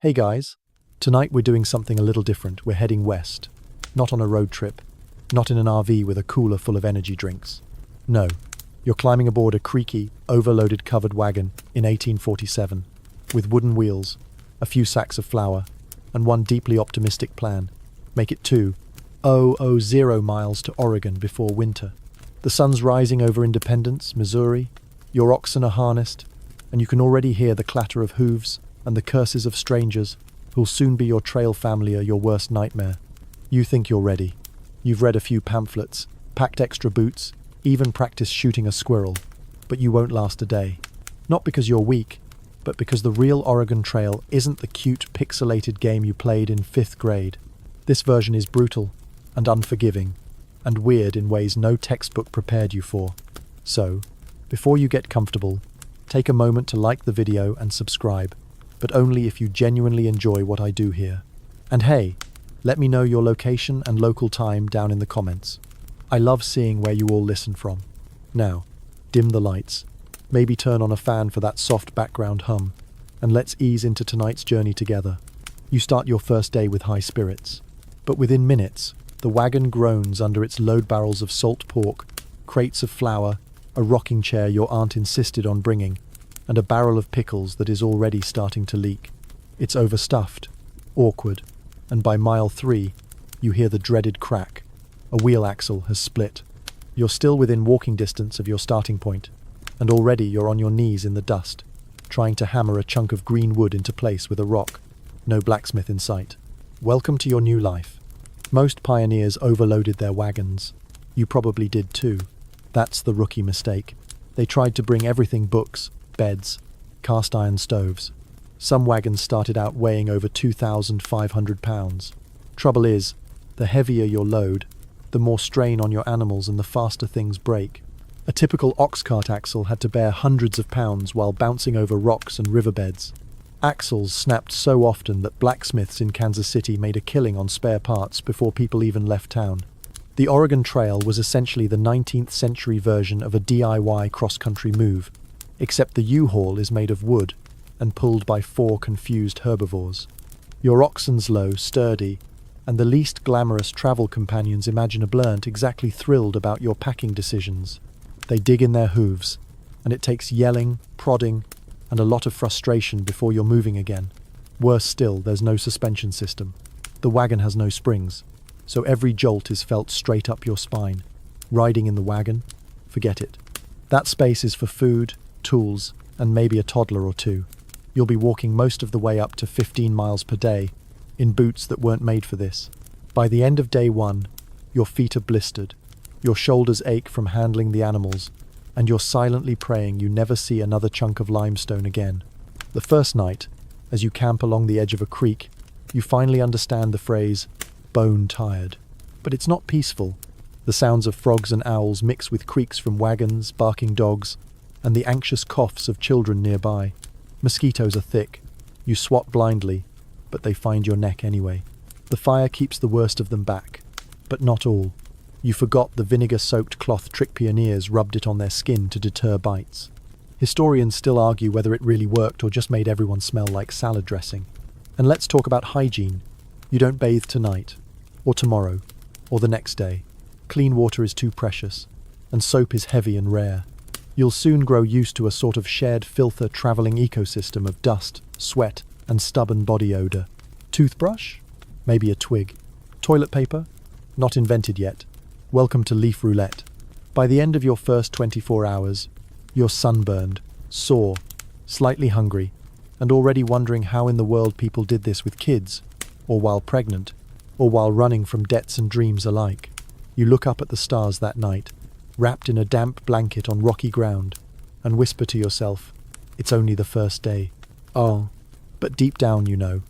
Hey guys, tonight we're doing something a little different. We're heading west. Not on a road trip, not in an RV with a cooler full of energy drinks. No, you're climbing aboard a creaky, overloaded covered wagon in 1847, with wooden wheels, a few sacks of flour, and one deeply optimistic plan. Make it 2,000 miles to Oregon before winter. The sun's rising over Independence, Missouri. Your oxen are harnessed, and you can already hear the clatter of hooves and the curses of strangers who'll soon be your trail family or your worst nightmare. You think you're ready. You've read a few pamphlets, packed extra boots, even practiced shooting a squirrel, but you won't last a day. Not because you're weak, but because the real Oregon Trail isn't the cute, pixelated game you played in 5th grade. This version is brutal and unforgiving and weird in ways no textbook prepared you for. So, before you get comfortable, take a moment to like the video and subscribe, but only if you genuinely enjoy what I do here. And hey, let me know your location and local time down in the comments. I love seeing where you all listen from. Now, dim the lights, maybe turn on a fan for that soft background hum, and let's ease into tonight's journey together. You start your first day with high spirits, but within minutes, the wagon groans under its load barrels of salt pork, crates of flour, a rocking chair your aunt insisted on bringing, and a barrel of pickles that is already starting to leak. It's overstuffed, awkward, and by mile 3, you hear the dreaded crack. A wheel axle has split. You're still within walking distance of your starting point, and already you're on your knees in the dust, trying to hammer a chunk of green wood into place with a rock. No blacksmith in sight. Welcome to your new life. Most pioneers overloaded their wagons. You probably did too. That's the rookie mistake. They tried to bring everything: books, beds, cast iron stoves. Some wagons started out weighing over 2,500 pounds. Trouble is, the heavier your load, the more strain on your animals and the faster things break. A typical ox cart axle had to bear hundreds of pounds while bouncing over rocks and riverbeds. Axles snapped so often that blacksmiths in Kansas City made a killing on spare parts before people even left town. The Oregon Trail was essentially the 19th century version of a DIY cross-country move, except the U-Haul is made of wood and pulled by 4 confused herbivores. Your oxen's low, sturdy, and the least glamorous travel companions imaginable aren't exactly thrilled about your packing decisions. They dig in their hooves, and it takes yelling, prodding, and a lot of frustration before you're moving again. Worse still, there's no suspension system. The wagon has no springs, so every jolt is felt straight up your spine. Riding in the wagon? Forget it. That space is for food, tools, and maybe a toddler or two. You'll be walking most of the way up to 15 miles per day, in boots that weren't made for this. By the end of day 1, your feet are blistered, your shoulders ache from handling the animals, and you're silently praying you never see another chunk of limestone again. The first night, as you camp along the edge of a creek, you finally understand the phrase, bone tired. But it's not peaceful. The sounds of frogs and owls mix with creaks from wagons, barking dogs, and the anxious coughs of children nearby. Mosquitoes are thick. You swat blindly, but they find your neck anyway. The fire keeps the worst of them back, but not all. You forgot the vinegar-soaked cloth trick pioneers rubbed it on their skin to deter bites. Historians still argue whether it really worked or just made everyone smell like salad dressing. And let's talk about hygiene. You don't bathe tonight, or tomorrow, or the next day. Clean water is too precious, and soap is heavy and rare. You'll soon grow used to a sort of shared filter traveling ecosystem of dust, sweat, and stubborn body odor. Toothbrush? Maybe a twig. Toilet paper? Not invented yet. Welcome to leaf roulette. By the end of your first 24 hours, you're sunburned, sore, slightly hungry, and already wondering how in the world people did this with kids, or while pregnant, or while running from debts and dreams alike. You look up at the stars that night, wrapped in a damp blanket on rocky ground, and whisper to yourself, it's only the first day. Oh, but deep down you know,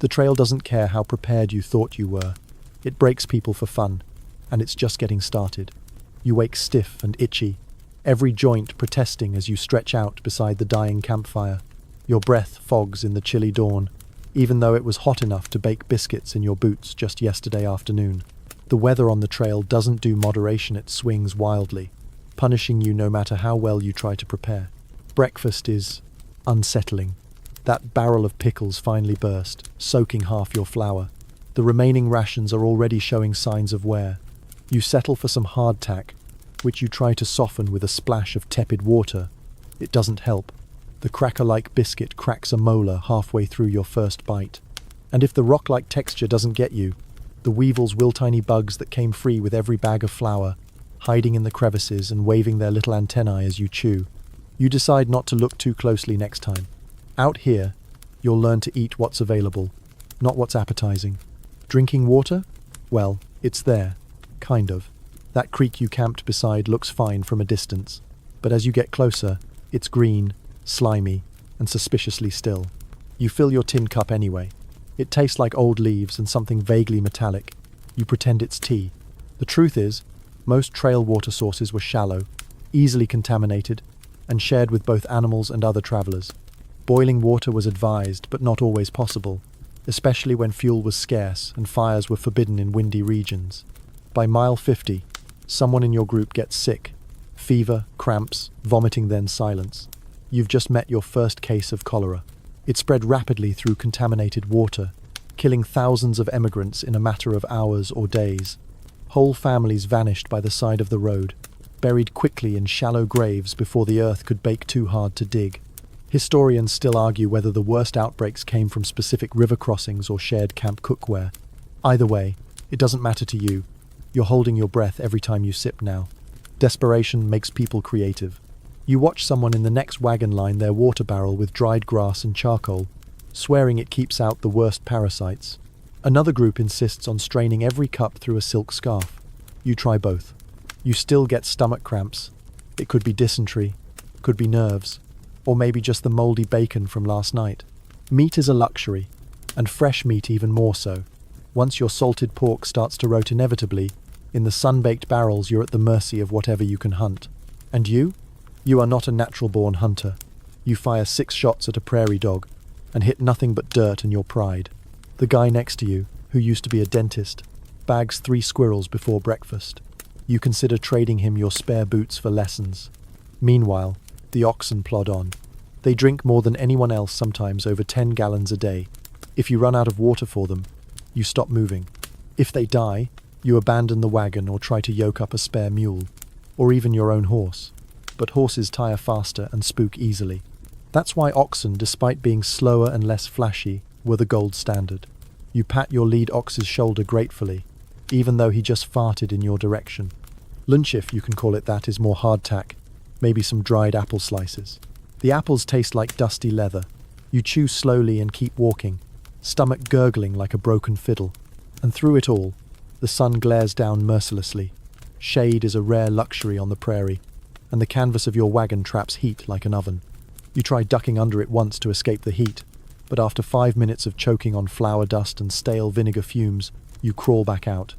the trail doesn't care how prepared you thought you were. It breaks people for fun, and it's just getting started. You wake stiff and itchy, every joint protesting as you stretch out beside the dying campfire. Your breath fogs in the chilly dawn, even though it was hot enough to bake biscuits in your boots just yesterday afternoon. The weather on the trail doesn't do moderation, it swings wildly, punishing you no matter how well you try to prepare. Breakfast is unsettling. That barrel of pickles finally burst, soaking half your flour. The remaining rations are already showing signs of wear. You settle for some hardtack, which you try to soften with a splash of tepid water. It doesn't help. The cracker-like biscuit cracks a molar halfway through your first bite. And if the rock-like texture doesn't get you, the weevils will tiny bugs that came free with every bag of flour, hiding in the crevices and waving their little antennae as you chew. You decide not to look too closely next time. Out here, you'll learn to eat what's available, not what's appetizing. Drinking water? Well, it's there. Kind of. That creek you camped beside looks fine from a distance, but as you get closer, it's green, slimy, and suspiciously still. You fill your tin cup anyway. It tastes like old leaves and something vaguely metallic. You pretend it's tea. The truth is, most trail water sources were shallow, easily contaminated, and shared with both animals and other travelers. Boiling water was advised, but not always possible, especially when fuel was scarce and fires were forbidden in windy regions. By mile 50, someone in your group gets sick. Fever, cramps, vomiting, then silence. You've just met your first case of cholera. It spread rapidly through contaminated water, killing thousands of emigrants in a matter of hours or days. Whole families vanished by the side of the road, buried quickly in shallow graves before the earth could bake too hard to dig. Historians still argue whether the worst outbreaks came from specific river crossings or shared camp cookware. Either way, it doesn't matter to you. You're holding your breath every time you sip now. Desperation makes people creative. You watch someone in the next wagon line their water barrel with dried grass and charcoal, swearing it keeps out the worst parasites. Another group insists on straining every cup through a silk scarf. You try both. You still get stomach cramps. It could be dysentery, could be nerves, or maybe just the moldy bacon from last night. Meat is a luxury, and fresh meat even more so. Once your salted pork starts to rot inevitably, in the sun-baked barrels you're at the mercy of whatever you can hunt. And you? You are not a natural-born hunter. You fire 6 shots at a prairie dog, and hit nothing but dirt and your pride. The guy next to you, who used to be a dentist, bags 3 squirrels before breakfast. You consider trading him your spare boots for lessons. Meanwhile, the oxen plod on. They drink more than anyone else, sometimes over 10 gallons a day. If you run out of water for them, you stop moving. If they die, you abandon the wagon or try to yoke up a spare mule, or even your own horse. But horses tire faster and spook easily. That's why oxen, despite being slower and less flashy, were the gold standard. You pat your lead ox's shoulder gratefully, even though he just farted in your direction. Lunch, if you can call it that, is more hardtack, maybe some dried apple slices. The apples taste like dusty leather. You chew slowly and keep walking, stomach gurgling like a broken fiddle. And through it all, the sun glares down mercilessly. Shade is a rare luxury on the prairie, and the canvas of your wagon traps heat like an oven. You try ducking under it once to escape the heat, but after 5 minutes of choking on flour dust and stale vinegar fumes, you crawl back out.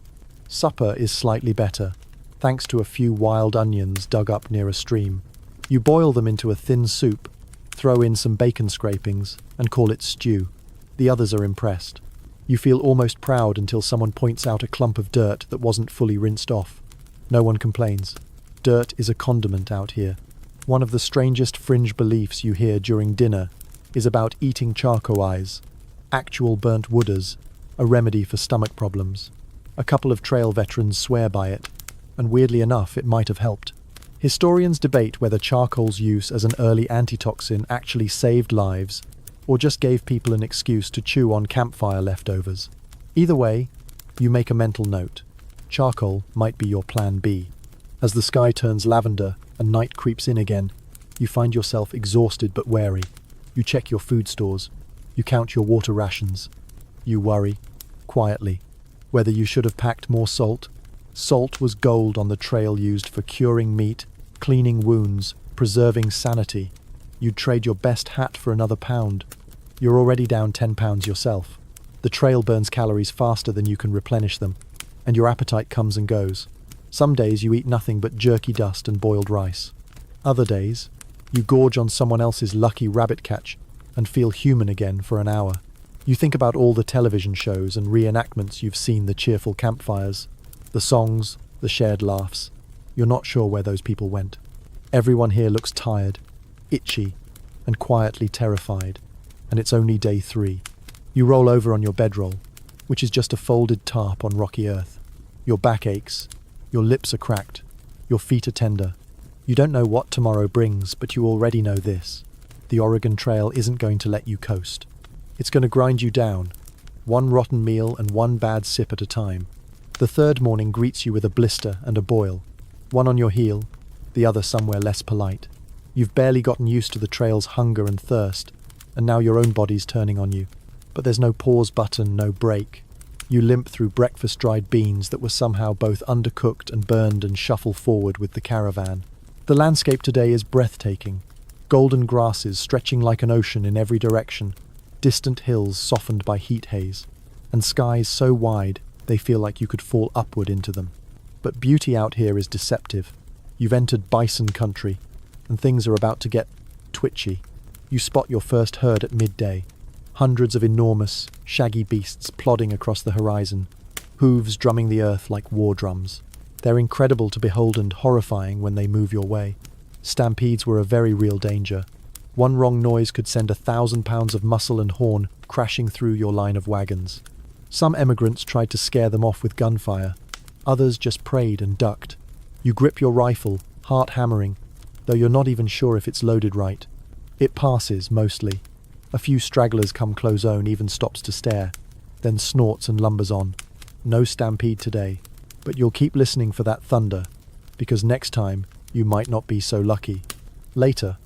Supper is slightly better, thanks to a few wild onions dug up near a stream. You boil them into a thin soup, throw in some bacon scrapings, and call it stew. The others are impressed. You feel almost proud until someone points out a clump of dirt that wasn't fully rinsed off. No one complains. Dirt is a condiment out here. One of the strangest fringe beliefs you hear during dinner is about eating charcoal eyes, actual burnt wooders, a remedy for stomach problems. A couple of trail veterans swear by it, and weirdly enough, it might have helped. Historians debate whether charcoal's use as an early antitoxin actually saved lives, or just gave people an excuse to chew on campfire leftovers. Either way, you make a mental note. Charcoal might be your plan B. As the sky turns lavender and night creeps in again, you find yourself exhausted but wary. You check your food stores. You count your water rations. You worry, quietly, whether you should have packed more salt. Salt was gold on the trail, used for curing meat, cleaning wounds, preserving sanity. You'd trade your best hat for another pound. You're already down 10 pounds yourself. The trail burns calories faster than you can replenish them, and your appetite comes and goes. Some days you eat nothing but jerky dust and boiled rice. Other days, you gorge on someone else's lucky rabbit catch and feel human again for an hour. You think about all the television shows and reenactments you've seen, the cheerful campfires, the songs, the shared laughs. You're not sure where those people went. Everyone here looks tired, itchy, and quietly terrified. and it's only day 3. You roll over on your bedroll, which is just a folded tarp on rocky earth. Your back aches, your lips are cracked, your feet are tender. You don't know what tomorrow brings, but you already know this. The Oregon Trail isn't going to let you coast. It's going to grind you down, one rotten meal and one bad sip at a time. The third morning greets you with a blister and a boil, one on your heel, the other somewhere less polite. You've barely gotten used to the trail's hunger and thirst, and now your own body's turning on you. But there's no pause button, no break. You limp through breakfast-dried beans that were somehow both undercooked and burned and shuffle forward with the caravan. The landscape today is breathtaking. Golden grasses stretching like an ocean in every direction, distant hills softened by heat haze, and skies so wide they feel like you could fall upward into them. But beauty out here is deceptive. You've entered bison country, and things are about to get twitchy. You spot your first herd at midday. Hundreds of enormous, shaggy beasts plodding across the horizon, hooves drumming the earth like war drums. They're incredible to behold and horrifying when they move your way. Stampedes were a very real danger. One wrong noise could send 1,000 pounds of muscle and horn crashing through your line of wagons. Some emigrants tried to scare them off with gunfire. Others just prayed and ducked. You grip your rifle, heart hammering, though you're not even sure if it's loaded right. It passes, mostly. A few stragglers come close on, even stops to stare, then snorts and lumbers on. No stampede today, but you'll keep listening for that thunder, because next time you might not be so lucky. Later,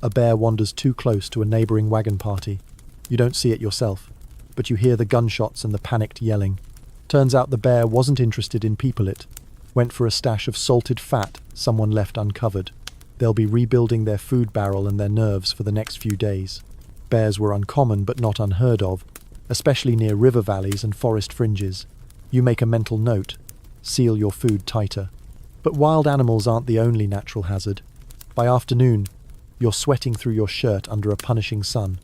a bear wanders too close to a neighbouring wagon party. You don't see it yourself, but you hear the gunshots and the panicked yelling. Turns out the bear wasn't interested in people it. Went for a stash of salted fat someone left uncovered. They'll be rebuilding their food barrel and their nerves for the next few days. Bears were uncommon but not unheard of, especially near river valleys and forest fringes. You make a mental note. Seal your food tighter. But wild animals aren't the only natural hazard. By afternoon, you're sweating through your shirt under a punishing sun.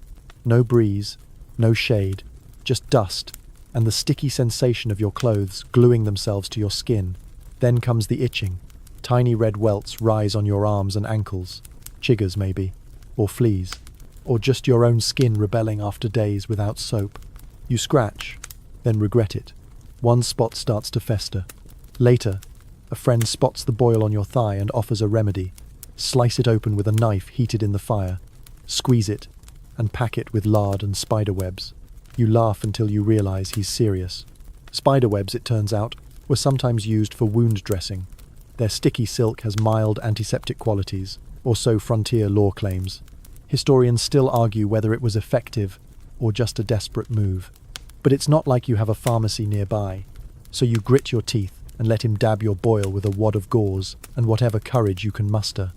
No breeze, no shade, just dust, and the sticky sensation of your clothes gluing themselves to your skin. Then comes the itching. Tiny red welts rise on your arms and ankles. Chiggers, maybe. Or fleas. Or just your own skin rebelling after days without soap. You scratch, then regret it. One spot starts to fester. Later, a friend spots the boil on your thigh and offers a remedy. Slice it open with a knife heated in the fire. Squeeze it, and pack it with lard and spider webs. You laugh until you realize he's serious. Spider webs, it turns out, were sometimes used for wound dressing. Their sticky silk has mild antiseptic qualities, or so frontier law claims. Historians still argue whether it was effective or just a desperate move. But it's not like you have a pharmacy nearby, so you grit your teeth and let him dab your boil with a wad of gauze and whatever courage you can muster.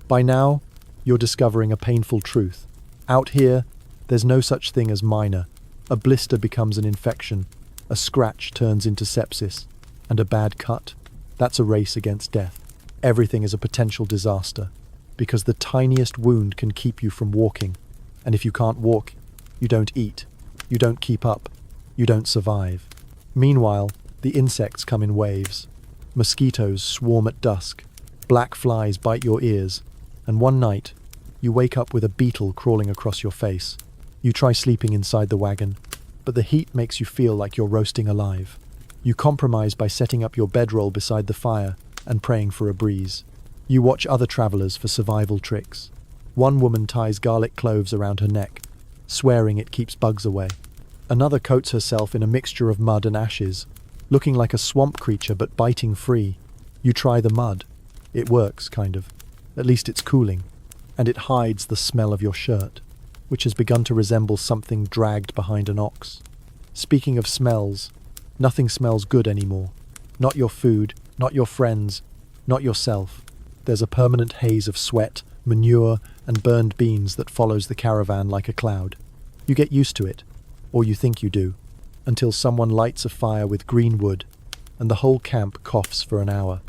By now, you're discovering a painful truth. Out here, there's no such thing as minor. A blister becomes an infection, a scratch turns into sepsis, and a bad cut, that's a race against death. Everything is a potential disaster, because the tiniest wound can keep you from walking, and if you can't walk, you don't eat, you don't keep up, you don't survive. Meanwhile, the insects come in waves. Mosquitoes swarm at dusk, black flies bite your ears, and one night, you wake up with a beetle crawling across your face. You try sleeping inside the wagon, but the heat makes you feel like you're roasting alive. You compromise by setting up your bedroll beside the fire and praying for a breeze. You watch other travelers for survival tricks. One woman ties garlic cloves around her neck, swearing it keeps bugs away. Another coats herself in a mixture of mud and ashes, looking like a swamp creature but biting free. You try the mud. It works, kind of. At least it's cooling. And it hides the smell of your shirt, which has begun to resemble something dragged behind an ox. Speaking of smells, nothing smells good anymore. Not your food, not your friends, not yourself. There's a permanent haze of sweat, manure, and burned beans that follows the caravan like a cloud. You get used to it, or you think you do, until someone lights a fire with green wood, and the whole camp coughs for an hour.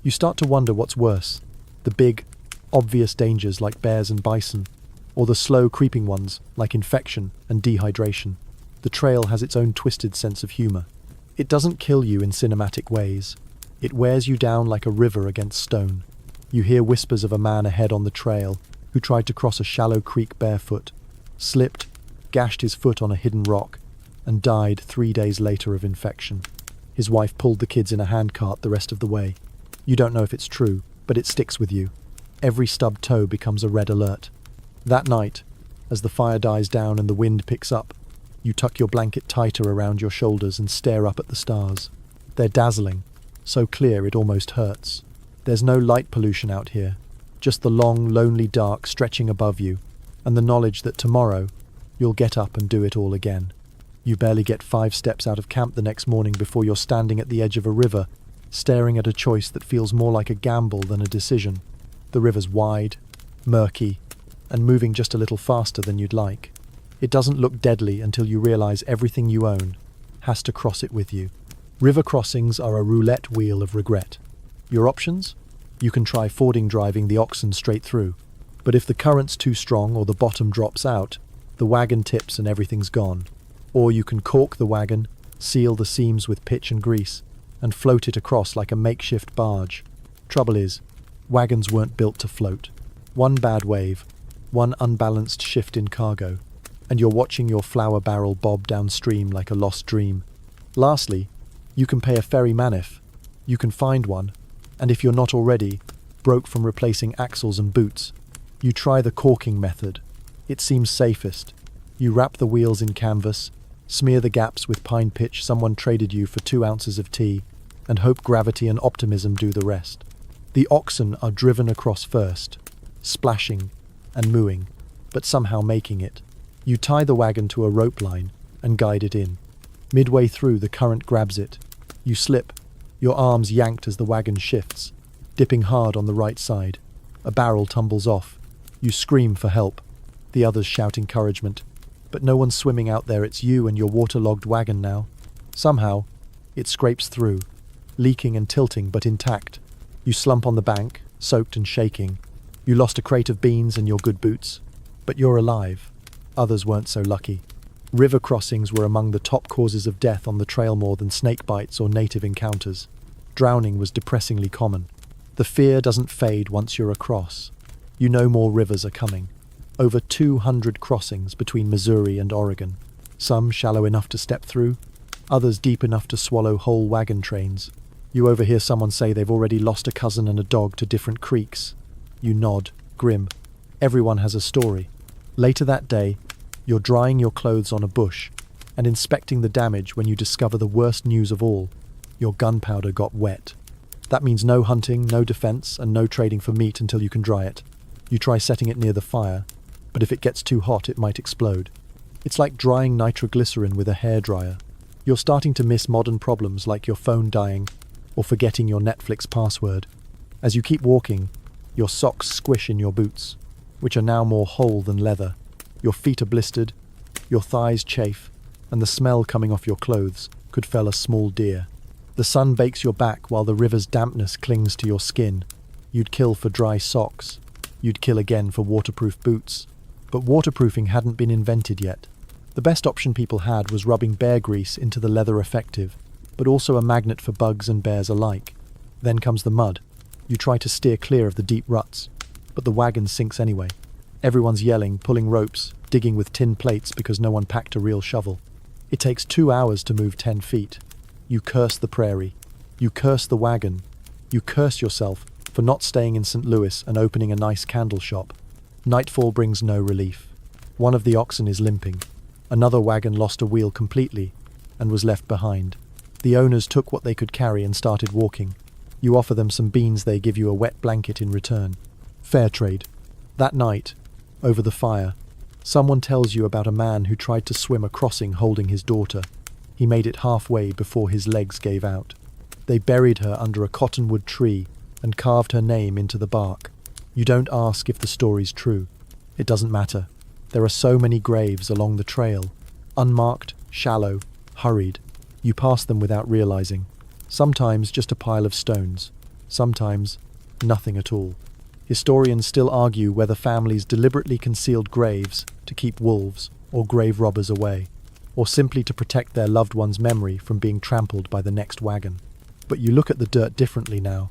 You start to wonder what's worse, the big, obvious dangers like bears and bison, or the slow creeping ones like infection and dehydration. The trail has its own twisted sense of humor. It doesn't kill you in cinematic ways. It wears you down like a river against stone. You hear whispers of a man ahead on the trail who tried to cross a shallow creek barefoot, slipped, gashed his foot on a hidden rock, and died 3 days later of infection. His wife pulled the kids in a handcart the rest of the way. You don't know if it's true, but it sticks with you. Every stubbed toe becomes a red alert. That night, as the fire dies down and the wind picks up, you tuck your blanket tighter around your shoulders and stare up at the stars. They're dazzling, so clear it almost hurts. There's no light pollution out here, just the long, lonely dark stretching above you, and the knowledge that tomorrow you'll get up and do it all again. You barely get 5 steps out of camp the next morning before you're standing at the edge of a river, staring at a choice that feels more like a gamble than a decision. The river's wide, murky, and moving just a little faster than you'd like. It doesn't look deadly until you realize everything you own has to cross it with you. River crossings are a roulette wheel of regret. Your options? You can try fording driving the oxen straight through. But if the current's too strong or the bottom drops out, the wagon tips and everything's gone. Or you can caulk the wagon, seal the seams with pitch and grease, and float it across like a makeshift barge. Trouble is, wagons weren't built to float. One bad wave, one unbalanced shift in cargo, and you're watching your flour barrel bob downstream like a lost dream. Lastly, you can pay a ferryman if you can find one, and if you're not already broke from replacing axles and boots, you try the caulking method. It seems safest. You wrap the wheels in canvas, smear the gaps with pine pitch someone traded you for 2 ounces of tea, and hope gravity and optimism do the rest. The oxen are driven across first, splashing and mooing, but somehow making it. You tie the wagon to a rope line and guide it in. Midway through, the current grabs it. You slip, your arms yanked as the wagon shifts, dipping hard on the right side. A barrel tumbles off. You scream for help. The others shout encouragement. But no one's swimming out there. It's you and your waterlogged wagon now. Somehow, it scrapes through, leaking and tilting but intact. You slump on the bank, soaked and shaking. You lost a crate of beans and your good boots. But you're alive. Others weren't so lucky. River crossings were among the top causes of death on the trail more than snake bites or native encounters. Drowning was depressingly common. The fear doesn't fade once you're across. You know more rivers are coming. Over 200 crossings between Missouri and Oregon. Some shallow enough to step through, others deep enough to swallow whole wagon trains. You overhear someone say they've already lost a cousin and a dog to different creeks. You nod, grim. Everyone has a story. Later that day, you're drying your clothes on a bush and inspecting the damage when you discover the worst news of all. Your gunpowder got wet. That means no hunting, no defense, and no trading for meat until you can dry it. You try setting it near the fire, but if it gets too hot, it might explode. It's like drying nitroglycerin with a hairdryer. You're starting to miss modern problems like your phone dying or forgetting your Netflix password. As you keep walking, your socks squish in your boots, which are now more whole than leather. Your feet are blistered, your thighs chafe, and the smell coming off your clothes could fell a small deer. The sun bakes your back while the river's dampness clings to your skin. You'd kill for dry socks. You'd kill again for waterproof boots. But waterproofing hadn't been invented yet. The best option people had was rubbing bear grease into the leather effective, but also a magnet for bugs and bears alike. Then comes the mud. You try to steer clear of the deep ruts, but the wagon sinks anyway. Everyone's yelling, pulling ropes, digging with tin plates because no one packed a real shovel. It takes 2 hours to move 10 feet. You curse the prairie. You curse the wagon. You curse yourself for not staying in St. Louis and opening a nice candle shop. Nightfall brings no relief. One of the oxen is limping. Another wagon lost a wheel completely and was left behind. The owners took what they could carry and started walking. You offer them some beans, they give you a wet blanket in return. Fair trade. That night, over the fire, someone tells you about a man who tried to swim a crossing holding his daughter. He made it halfway before his legs gave out. They buried her under a cottonwood tree and carved her name into the bark. You don't ask if the story's true. It doesn't matter. There are so many graves along the trail. Unmarked, shallow, hurried. You pass them without realizing. Sometimes just a pile of stones. Sometimes nothing at all. Historians still argue whether families deliberately concealed graves to keep wolves or grave robbers away, or simply to protect their loved one's memory from being trampled by the next wagon. But you look at the dirt differently now.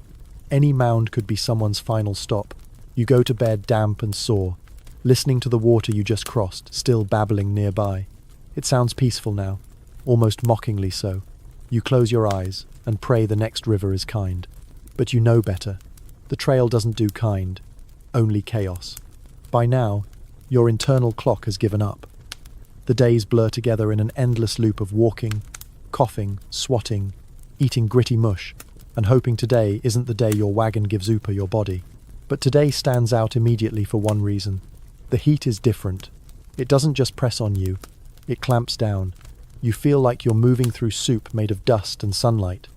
Any mound could be someone's final stop. You go to bed damp and sore. listening to the water you just crossed, still babbling nearby. It sounds peaceful now, almost mockingly so. You close your eyes and pray the next river is kind. But you know better. The trail doesn't do kind, only chaos. By now, your internal clock has given up. The days blur together in an endless loop of walking, coughing, swatting, eating gritty mush, and hoping today isn't the day your wagon gives Upa your body. But today stands out immediately for one reason. The heat is different. It doesn't just press on you, it clamps down. You feel like you're moving through soup made of dust and sunlight.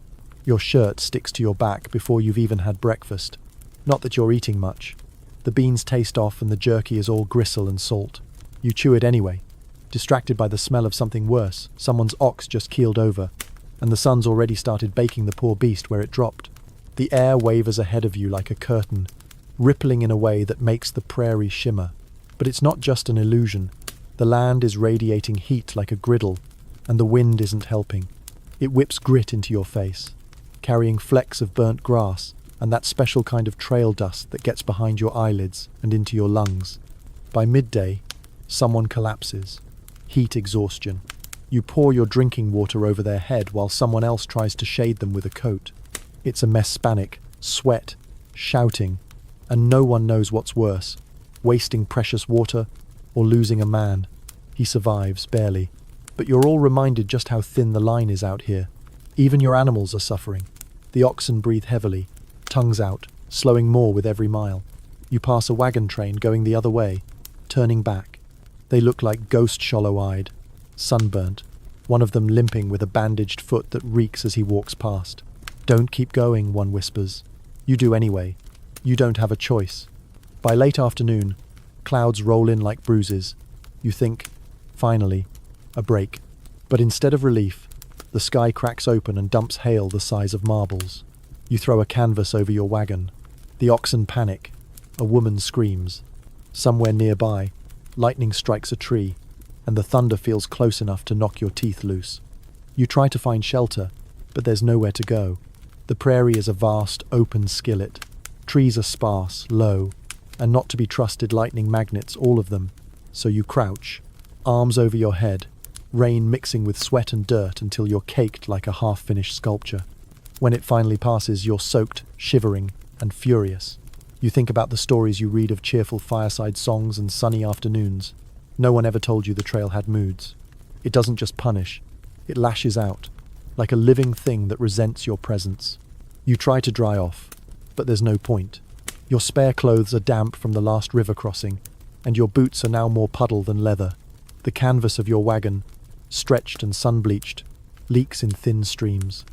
Your shirt sticks to your back before you've even had breakfast. Not that you're eating much. The beans taste off and the jerky is all gristle and salt. You chew it anyway, distracted by the smell of something worse. Someone's ox just keeled over, and the sun's already started baking the poor beast where it dropped. The air wavers ahead of you like a curtain, rippling in a way that makes the prairie shimmer. But it's not just an illusion. The land is radiating heat like a griddle, and the wind isn't helping. It whips grit into your face, carrying flecks of burnt grass and that special kind of trail dust that gets behind your eyelids and into your lungs. By midday, someone collapses. Heat exhaustion. You pour your drinking water over their head while someone else tries to shade them with a coat. It's a mess panic, sweat, shouting, and no one knows what's worse, wasting precious water or losing a man. He survives, barely. But you're all reminded just how thin the line is out here. Even your animals are suffering. The oxen breathe heavily, tongues out, slowing more with every mile. You pass a wagon train going the other way, turning back. They look like ghost shallow-eyed, sunburnt, one of them limping with a bandaged foot that reeks as he walks past. "Don't keep going," one whispers. You do anyway. You don't have a choice. By late afternoon, clouds roll in like bruises. You think, finally, a break. But instead of relief, the sky cracks open and dumps hail the size of marbles. You throw a canvas over your wagon. The oxen panic. A woman screams. Somewhere nearby, lightning strikes a tree, and the thunder feels close enough to knock your teeth loose. You try to find shelter, but there's nowhere to go. The prairie is a vast, open skillet. Trees are sparse, low, and not to be trusted lightning magnets, all of them. So you crouch, arms over your head, rain mixing with sweat and dirt until you're caked like a half-finished sculpture. When it finally passes, you're soaked, shivering, and furious. You think about the stories you read of cheerful fireside songs and sunny afternoons. No one ever told you the trail had moods. It doesn't just punish, it lashes out, like a living thing that resents your presence. You try to dry off, but there's no point. Your spare clothes are damp from the last river crossing, and your boots are now more puddle than leather. The canvas of your wagon, stretched and sun-bleached, leaks in thin streams.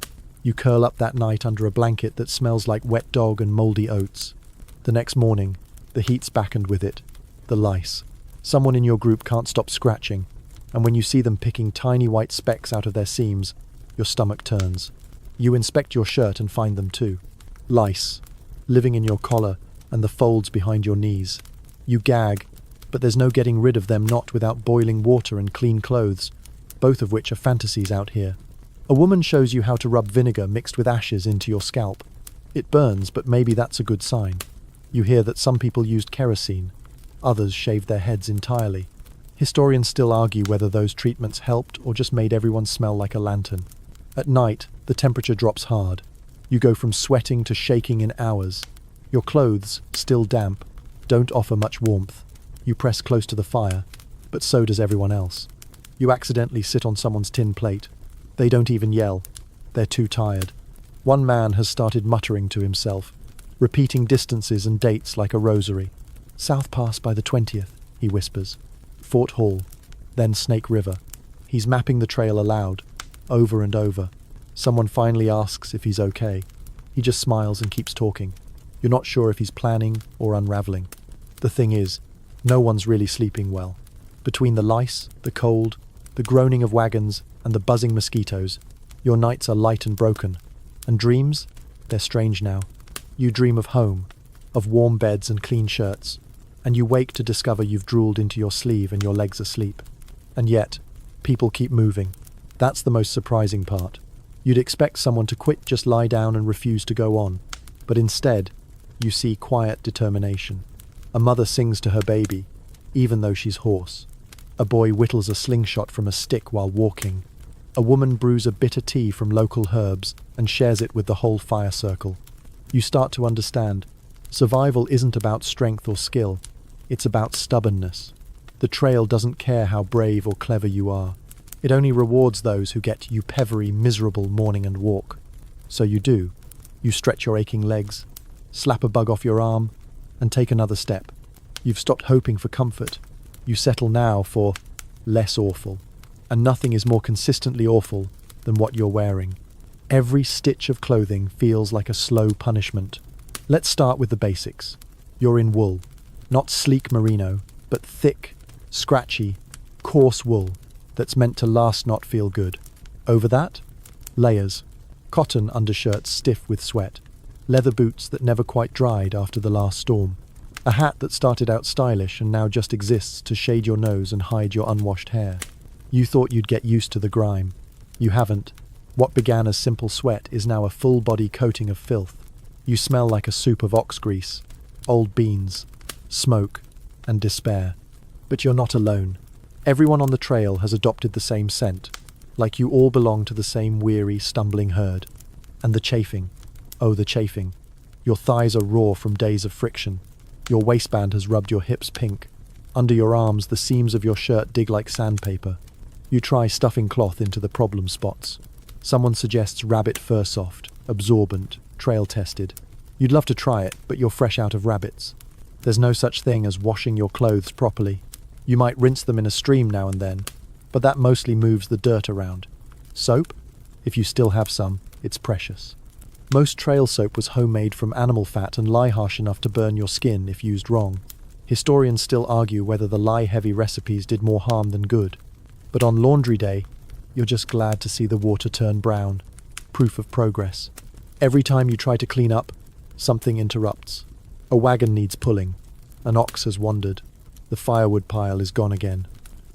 You curl up that night under a blanket that smells like wet dog and mouldy oats. The next morning, the heat's back and with it, the lice. Someone in your group can't stop scratching, and when you see them picking tiny white specks out of their seams, your stomach turns. You inspect your shirt and find them too. Lice, living in your collar and the folds behind your knees. You gag, but there's no getting rid of them, not without boiling water and clean clothes, both of which are fantasies out here. A woman shows you how to rub vinegar mixed with ashes into your scalp. It burns, but maybe that's a good sign. You hear that some people used kerosene. Others shaved their heads entirely. Historians still argue whether those treatments helped or just made everyone smell like a lantern. At night, the temperature drops hard. You go from sweating to shaking in hours. Your clothes, still damp, don't offer much warmth. You press close to the fire, but so does everyone else. You accidentally sit on someone's tin plate. They don't even yell. They're too tired. One man has started muttering to himself, repeating distances and dates like a rosary. "South Pass by the 20th, he whispers. "Fort Hall, then Snake River." He's mapping the trail aloud, over and over. Someone finally asks if he's okay. He just smiles and keeps talking. You're not sure if he's planning or unraveling. The thing is, no one's really sleeping well. Between the lice, the cold, the groaning of wagons, and the buzzing mosquitoes, your nights are light and broken. And dreams? They're strange now. You dream of home, of warm beds and clean shirts, and you wake to discover you've drooled into your sleeve and your legs asleep. And yet, people keep moving. That's the most surprising part. You'd expect someone to quit, just lie down and refuse to go on. But instead, you see quiet determination. A mother sings to her baby, even though she's hoarse. A boy whittles a slingshot from a stick while walking. A woman brews a bitter tea from local herbs and shares it with the whole fire circle. You start to understand. Survival isn't about strength or skill. It's about stubbornness. The trail doesn't care how brave or clever you are. It only rewards those who get you-pevery, miserable morning and walk. So you do. You stretch your aching legs, slap a bug off your arm, and take another step. You've stopped hoping for comfort. You settle now for less awful. And nothing is more consistently awful than what you're wearing. Every stitch of clothing feels like a slow punishment. Let's start with the basics. You're in wool. Not sleek merino, but thick, scratchy, coarse wool that's meant to last, not feel good. Over that, layers. Cotton undershirts stiff with sweat. Leather boots that never quite dried after the last storm. A hat that started out stylish and now just exists to shade your nose and hide your unwashed hair. You thought you'd get used to the grime. You haven't. What began as simple sweat is now a full-body coating of filth. You smell like a soup of ox grease, old beans, smoke, and despair. But you're not alone. Everyone on the trail has adopted the same scent, like you all belong to the same weary, stumbling herd. And the chafing. Oh, the chafing. Your thighs are raw from days of friction. Your waistband has rubbed your hips pink. Under your arms, the seams of your shirt dig like sandpaper. You try stuffing cloth into the problem spots. Someone suggests rabbit fur soft, absorbent, trail-tested. You'd love to try it, but you're fresh out of rabbits. There's no such thing as washing your clothes properly. You might rinse them in a stream now and then, but that mostly moves the dirt around. Soap? If you still have some, it's precious. Most trail soap was homemade from animal fat and lye harsh enough to burn your skin if used wrong. Historians still argue whether the lye-heavy recipes did more harm than good. But on laundry day, you're just glad to see the water turn brown. Proof of progress. Every time you try to clean up, something interrupts. A wagon needs pulling. An ox has wandered. The firewood pile is gone again.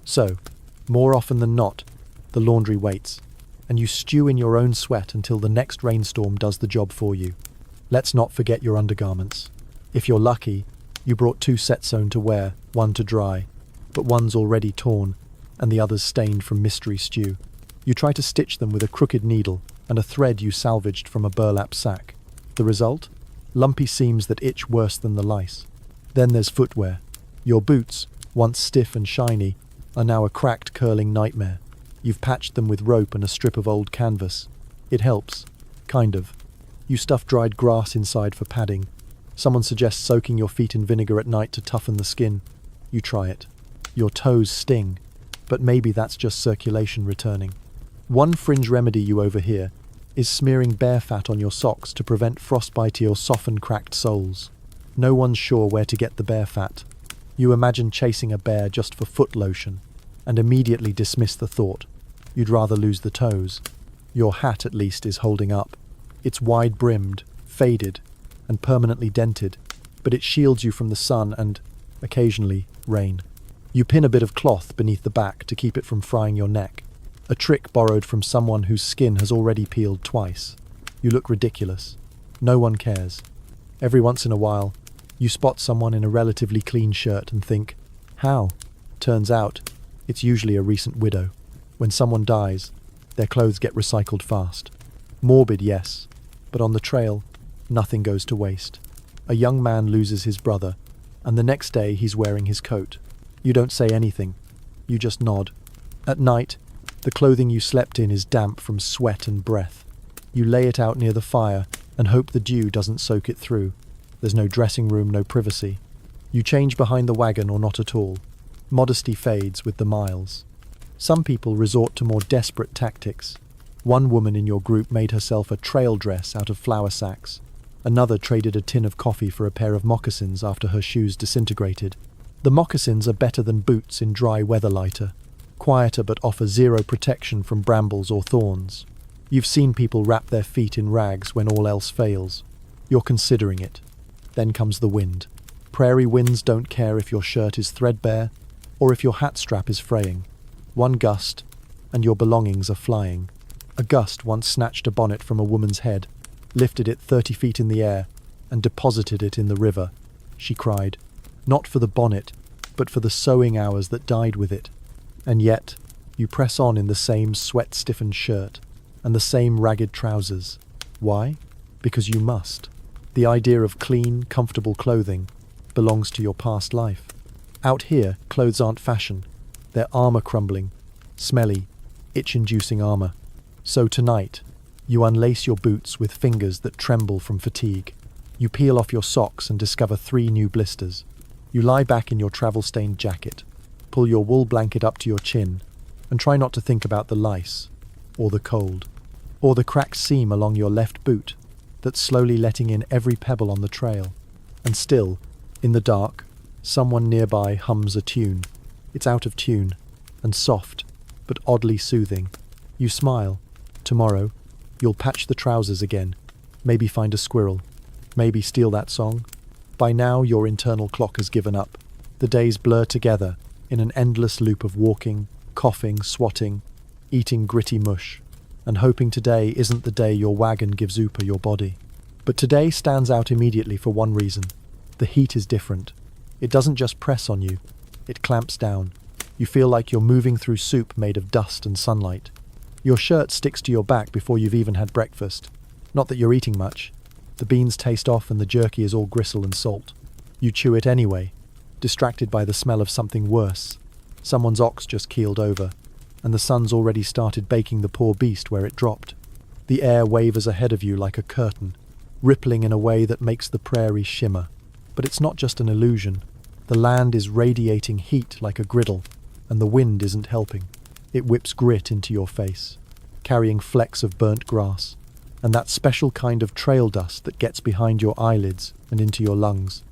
So, more often than not, the laundry waits, and you stew in your own sweat until the next rainstorm does the job for you. Let's not forget your undergarments. If you're lucky, you brought 2 sets sewn to wear, one to dry, but one's already torn, and the other's stained from mystery stew. You try to stitch them with a crooked needle and a thread you salvaged from a burlap sack. The result? Lumpy seams that itch worse than the lice. Then there's footwear. Your boots, once stiff and shiny, are now a cracked, curling nightmare. You've patched them with rope and a strip of old canvas. It helps. Kind of. You stuff dried grass inside for padding. Someone suggests soaking your feet in vinegar at night to toughen the skin. You try it. Your toes sting, but maybe that's just circulation returning. One fringe remedy you overhear is smearing bear fat on your socks to prevent frostbite or soften cracked soles. No one's sure where to get the bear fat. You imagine chasing a bear just for foot lotion, and immediately dismiss the thought. You'd rather lose the toes. Your hat, at least, is holding up. It's wide-brimmed, faded, and permanently dented, but it shields you from the sun and, occasionally, rain. You pin a bit of cloth beneath the back to keep it from frying your neck. A trick borrowed from someone whose skin has already peeled twice. You look ridiculous. No one cares. Every once in a while, you spot someone in a relatively clean shirt and think, how? Turns out, it's usually a recent widow. When someone dies, their clothes get recycled fast. Morbid, yes, but on the trail, nothing goes to waste. A young man loses his brother, and the next day he's wearing his coat. You don't say anything. You just nod. At night, the clothing you slept in is damp from sweat and breath. You lay it out near the fire and hope the dew doesn't soak it through. There's no dressing room, no privacy. You change behind the wagon or not at all. Modesty fades with the miles. Some people resort to more desperate tactics. One woman in your group made herself a trail dress out of flour sacks. Another traded a tin of coffee for a pair of moccasins after her shoes disintegrated. The moccasins are better than boots in dry weather lighter. Quieter but offer zero protection from brambles or thorns. You've seen people wrap their feet in rags when all else fails. You're considering it. Then comes the wind. Prairie winds don't care if your shirt is threadbare or if your hat strap is fraying. One gust, and your belongings are flying. A gust once snatched a bonnet from a woman's head, lifted it 30 feet in the air, and deposited it in the river. She cried, not for the bonnet, but for the sewing hours that died with it. And yet, you press on in the same sweat-stiffened shirt and the same ragged trousers. Why? Because you must. The idea of clean, comfortable clothing belongs to your past life. Out here, clothes aren't fashion. They're armor-crumbling, smelly, itch-inducing armor. So tonight, you unlace your boots with fingers that tremble from fatigue. You peel off your socks and discover 3 new blisters. You lie back in your travel-stained jacket, pull your wool blanket up to your chin, and try not to think about the lice, or the cold, or the cracked seam along your left boot that's slowly letting in every pebble on the trail. And still, in the dark, someone nearby hums a tune. It's out of tune, and soft, but oddly soothing. You smile. Tomorrow, you'll patch the trousers again, maybe find a squirrel, maybe steal that song. By now, your internal clock has given up. The days blur together in an endless loop of walking, coughing, swatting, eating gritty mush, and hoping today isn't the day your wagon gives Upa your body. But today stands out immediately for one reason. The heat is different. It doesn't just press on you, it clamps down. You feel like you're moving through soup made of dust and sunlight. Your shirt sticks to your back before you've even had breakfast. Not that you're eating much. The beans taste off and the jerky is all gristle and salt. You chew it anyway, distracted by the smell of something worse. Someone's ox just keeled over, and the sun's already started baking the poor beast where it dropped. The air wavers ahead of you like a curtain, rippling in a way that makes the prairie shimmer. But it's not just an illusion. The land is radiating heat like a griddle, and the wind isn't helping. It whips grit into your face, carrying flecks of burnt grass, and that special kind of trail dust that gets behind your eyelids and into your lungs.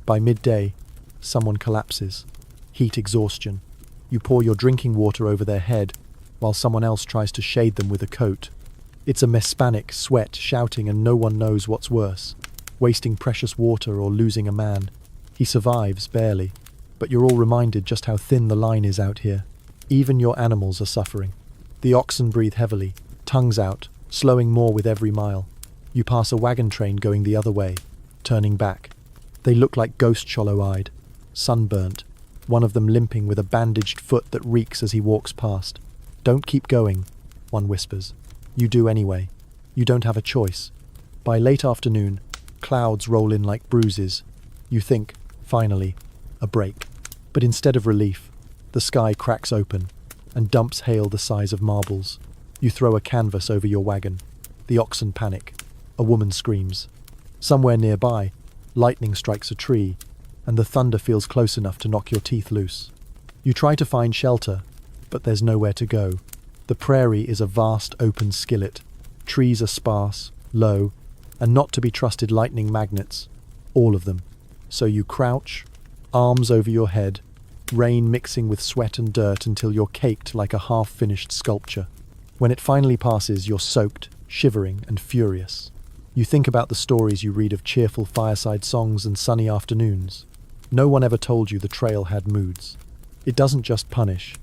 By midday, someone collapses. Heat exhaustion. You pour your drinking water over their head, while someone else tries to shade them with a coat. It's a mespanic, sweat, shouting, and no one knows what's worse. Wasting precious water or losing a man. He survives, barely, but you're all reminded just how thin the line is out here. Even your animals are suffering. The oxen breathe heavily, tongues out, slowing more with every mile. You pass a wagon train going the other way, turning back. They look like ghost shallow-eyed, sunburnt, one of them limping with a bandaged foot that reeks as he walks past. "Don't keep going," one whispers. You do anyway. You don't have a choice. By late afternoon, clouds roll in like bruises. You think, finally, a break. But instead of relief, the sky cracks open and dumps hail the size of marbles. You throw a canvas over your wagon. The oxen panic. A woman screams. Somewhere nearby, lightning strikes a tree, and the thunder feels close enough to knock your teeth loose. You try to find shelter, but there's nowhere to go. The prairie is a vast open skillet. Trees are sparse, low, and not to be trusted lightning magnets. All of them. So you crouch, arms over your head, rain mixing with sweat and dirt until you're caked like a half-finished sculpture. When it finally passes, you're soaked, shivering, and furious. You think about the stories you read of cheerful fireside songs and sunny afternoons. No one ever told you the trail had moods. It doesn't just punish,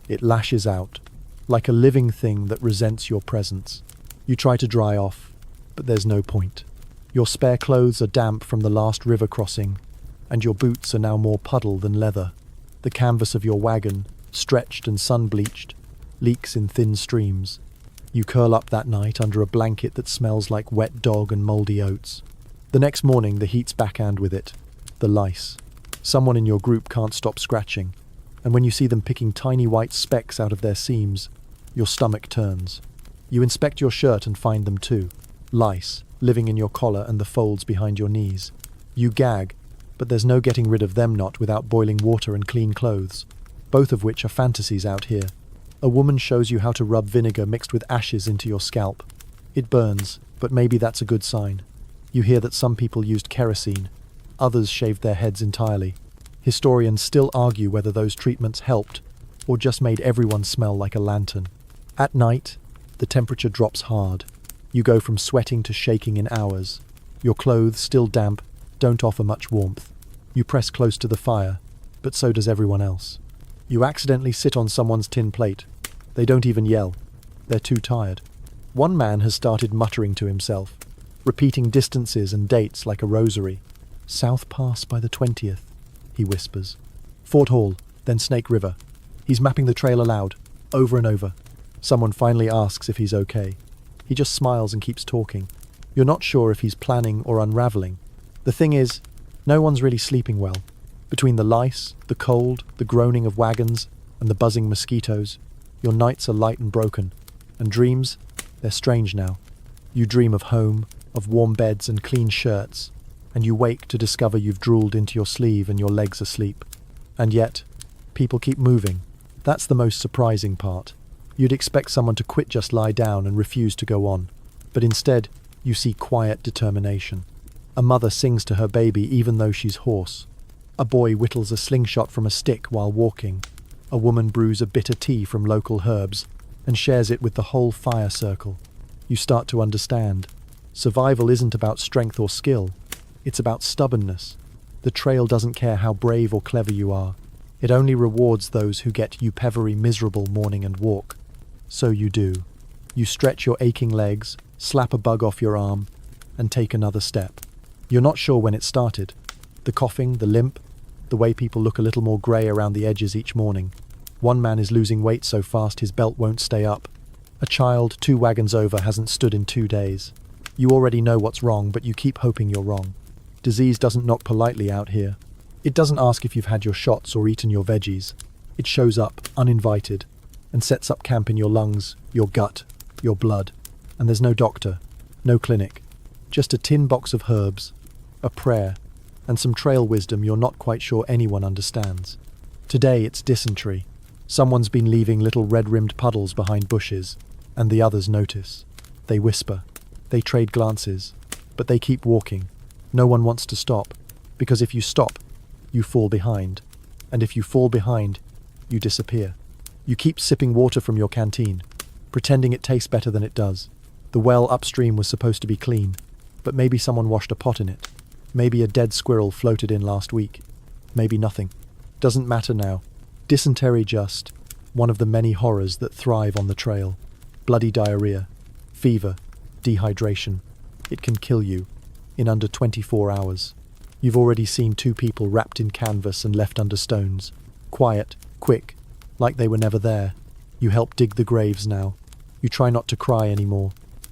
it lashes out, like a living thing that resents your presence. You try to dry off, but there's no point. Your spare clothes are damp from the last river crossing, and your boots are now more puddle than leather. The canvas of your wagon, stretched and sun-bleached, leaks in thin streams. You curl up that night under a blanket that smells like wet dog and mouldy oats. The next morning, the heat's backhand with it. The lice. Someone in your group can't stop scratching, and when you see them picking tiny white specks out of their seams, your stomach turns. You inspect your shirt and find them too. Lice, living in your collar and the folds behind your knees. You gag, but there's no getting rid of them not without boiling water and clean clothes, both of which are fantasies out here. A woman shows you how to rub vinegar mixed with ashes into your scalp. It burns, but maybe that's a good sign. You hear that some people used kerosene. Others shaved their heads entirely. Historians still argue whether those treatments helped or just made everyone smell like a lantern. At night, the temperature drops hard. You go from sweating to shaking in hours. Your clothes, still damp, don't offer much warmth. You press close to the fire, but so does everyone else. You accidentally sit on someone's tin plate. They don't even yell. They're too tired. One man has started muttering to himself, repeating distances and dates like a rosary. "South Pass by the 20th, he whispers. Fort Hall, then Snake River. He's mapping the trail aloud, over and over. Someone finally asks if he's okay. He just smiles and keeps talking. You're not sure if he's planning or unraveling. The thing is, no one's really sleeping well. Between the lice, the cold, the groaning of wagons, and the buzzing mosquitoes, your nights are light and broken. And dreams, they're strange now. You dream of home, of warm beds and clean shirts, and you wake to discover you've drooled into your sleeve and your legs asleep. And yet, people keep moving. That's the most surprising part. You'd expect someone to quit, just lie down and refuse to go on. But instead, you see quiet determination. A mother sings to her baby even though she's hoarse. A boy whittles a slingshot from a stick while walking. A woman brews a bitter tea from local herbs and shares it with the whole fire circle. You start to understand. Survival isn't about strength or skill. It's about stubbornness. The trail doesn't care how brave or clever you are. It only rewards those who get you pevery miserable morning and walk. So you do. You stretch your aching legs, slap a bug off your arm, and take another step. You're not sure when it started. The coughing, the limp, the way people look a little more grey around the edges each morning. One man is losing weight so fast his belt won't stay up. A child 2 wagons over hasn't stood in 2 days. You already know what's wrong, but you keep hoping you're wrong. Disease doesn't knock politely out here. It doesn't ask if you've had your shots or eaten your veggies. It shows up, uninvited, and sets up camp in your lungs, your gut, your blood. And there's no doctor, no clinic, just a tin box of herbs, a prayer, and some trail wisdom you're not quite sure anyone understands. Today it's dysentery. Someone's been leaving little red-rimmed puddles behind bushes, and the others notice. They whisper. They trade glances. But they keep walking. No one wants to stop, because if you stop, you fall behind. And if you fall behind, you disappear. You keep sipping water from your canteen, pretending it tastes better than it does. The well upstream was supposed to be clean, but maybe someone washed a pot in it. Maybe a dead squirrel floated in last week. Maybe nothing. Doesn't matter now. Dysentery just one of the many horrors that thrive on the trail. Bloody diarrhea, fever, dehydration. It can kill you in under 24 hours. You've already seen 2 people wrapped in canvas and left under stones. Quiet, quick, like they were never there. You help dig the graves now. You try not to cry anymore.